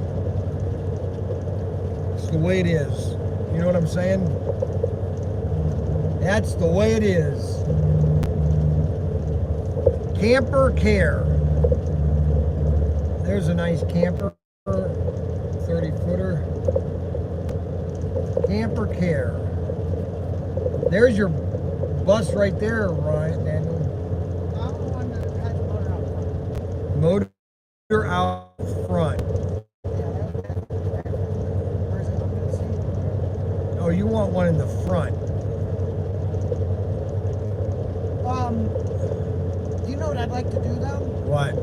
it's the way it is. You know what I'm saying? That's the way it is. Camper Care. There's a nice camper, 30-footer. Camper Care. There's your bus right there, Ryan, Daniel. I'm the one that has the motor out front. Motor out front. Oh, you want one in the front. Do you know what I'd like to do though? What?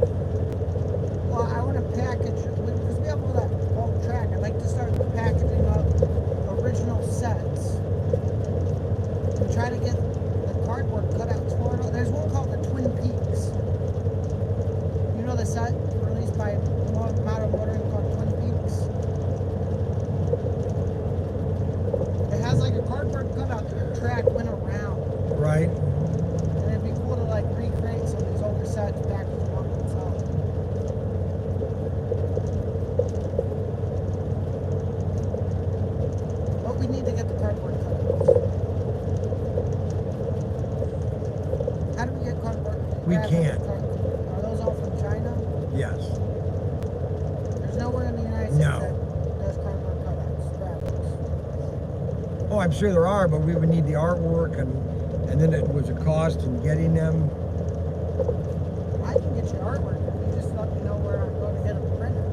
Well, I want to package, because we have all that old track, I'd like to start packaging up original sets. And try to get the cardboard cutouts for it. There's one called the Twin Peaks. You know the set released by Modern Motoring called Twin Peaks? It has like a cardboard cutout that the track went around. Right. And it'd be cool to like recreate some of these older sets, package them up and sell them. But we need to get the cardboard cutouts. How do we get cardboard? We can't. Are those all from China? Yes. There's nowhere in the United States No. that does cardboard cutouts, graphics. Oh, I'm sure there are, but we would need the artwork, and then it was a cost in getting them. I can get you artwork if you just let me know where I'm going to get them printed.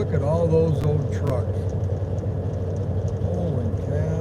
Look at all those old trucks. Holy cow.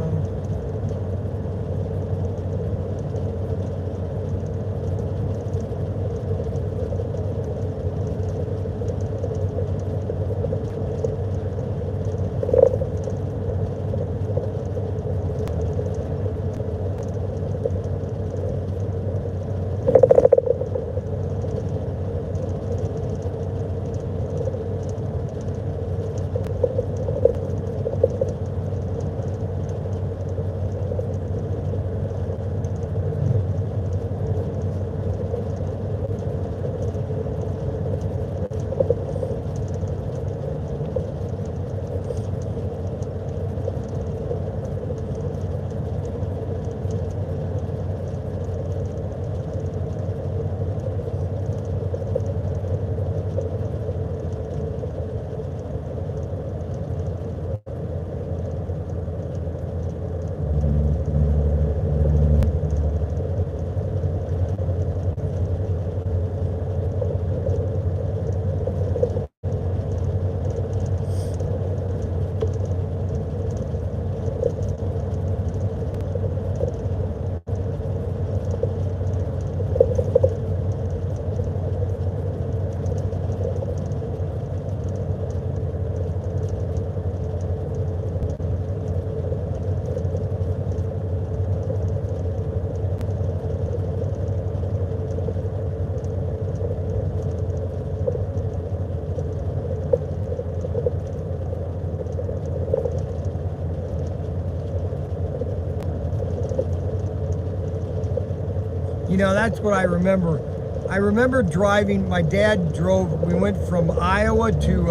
You know, that's what I remember. I remember driving, my dad drove, we went from Iowa to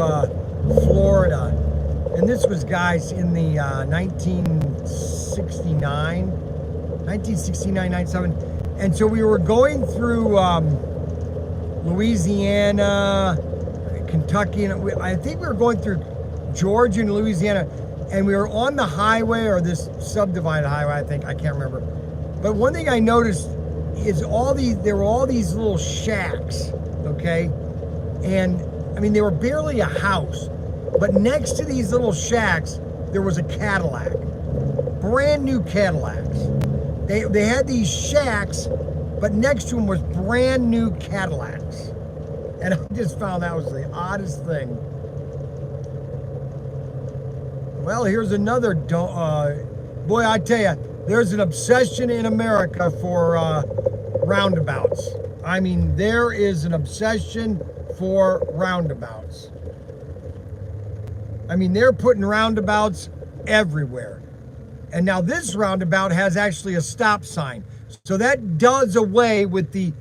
Florida. And this was, guys, in the 1969, 97. And so we were going through Louisiana, Kentucky, and I think we were going through Georgia and Louisiana. And we were on the highway, or this subdivided highway, I think, I can't remember. But one thing I noticed is there were all these little shacks, okay? And I mean, they were barely a house, but next to these little shacks, there was a Cadillac, brand new Cadillacs. They had these shacks, but next to them was brand new Cadillacs. And I just found that was the oddest thing. Well, here's another, boy, I tell you, there's an obsession in America for roundabouts. I mean, there is an obsession for roundabouts. I mean, they're putting roundabouts everywhere. And now this roundabout has actually a stop sign. So that does away with that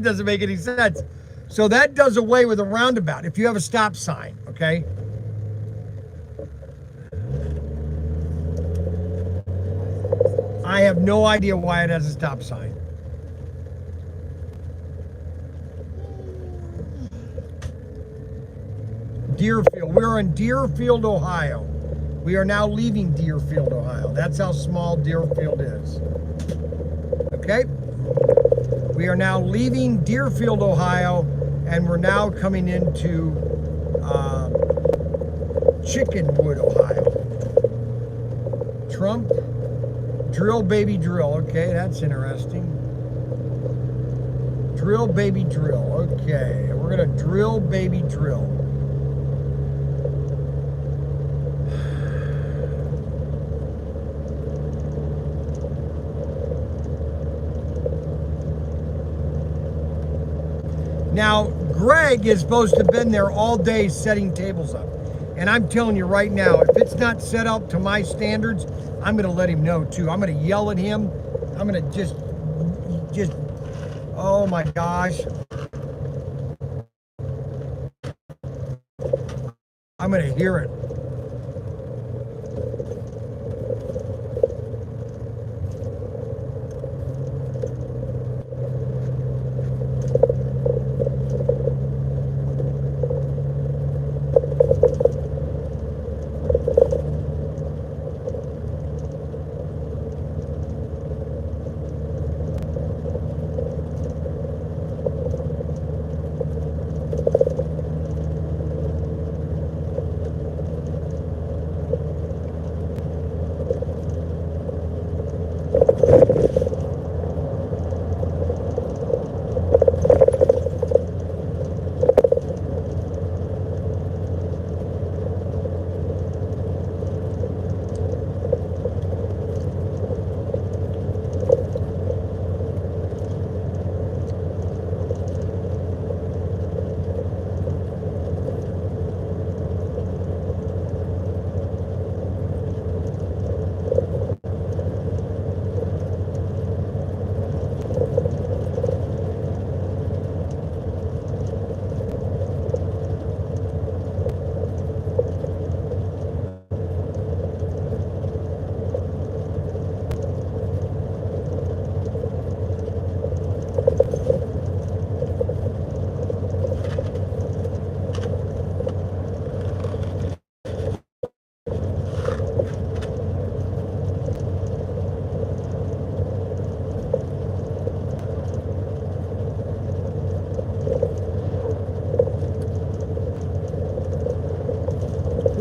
doesn't make any sense. So that does away with a roundabout if you have a stop sign, okay? I have no idea why it has a stop sign. Deerfield. We're in Deerfield, Ohio. We are now leaving Deerfield, Ohio. That's how small Deerfield is. Okay? We are now leaving Deerfield, Ohio, and we're now coming into Chickenwood, Ohio. Trump. Drill, baby, drill. Okay, that's interesting. Drill, baby, drill. Okay, we're going to drill, baby, drill. Now, Greg is supposed to have been there all day setting tables up. And I'm telling you right now, if it's not set up to my standards, I'm going to let him know too. I'm going to yell at him. I'm going to just, oh my gosh. I'm going to hear it.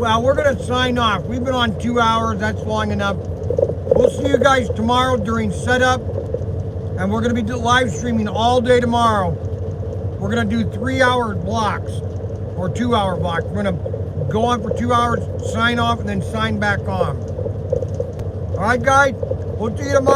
Well, we're going to sign off. We've been on 2 hours. That's long enough. We'll see you guys tomorrow during setup. And we're going to be live streaming all day tomorrow. We're going to do 3-hour blocks or 2-hour blocks. We're going to go on for 2 hours, sign off, and then sign back on. All right, guys? We'll see you tomorrow.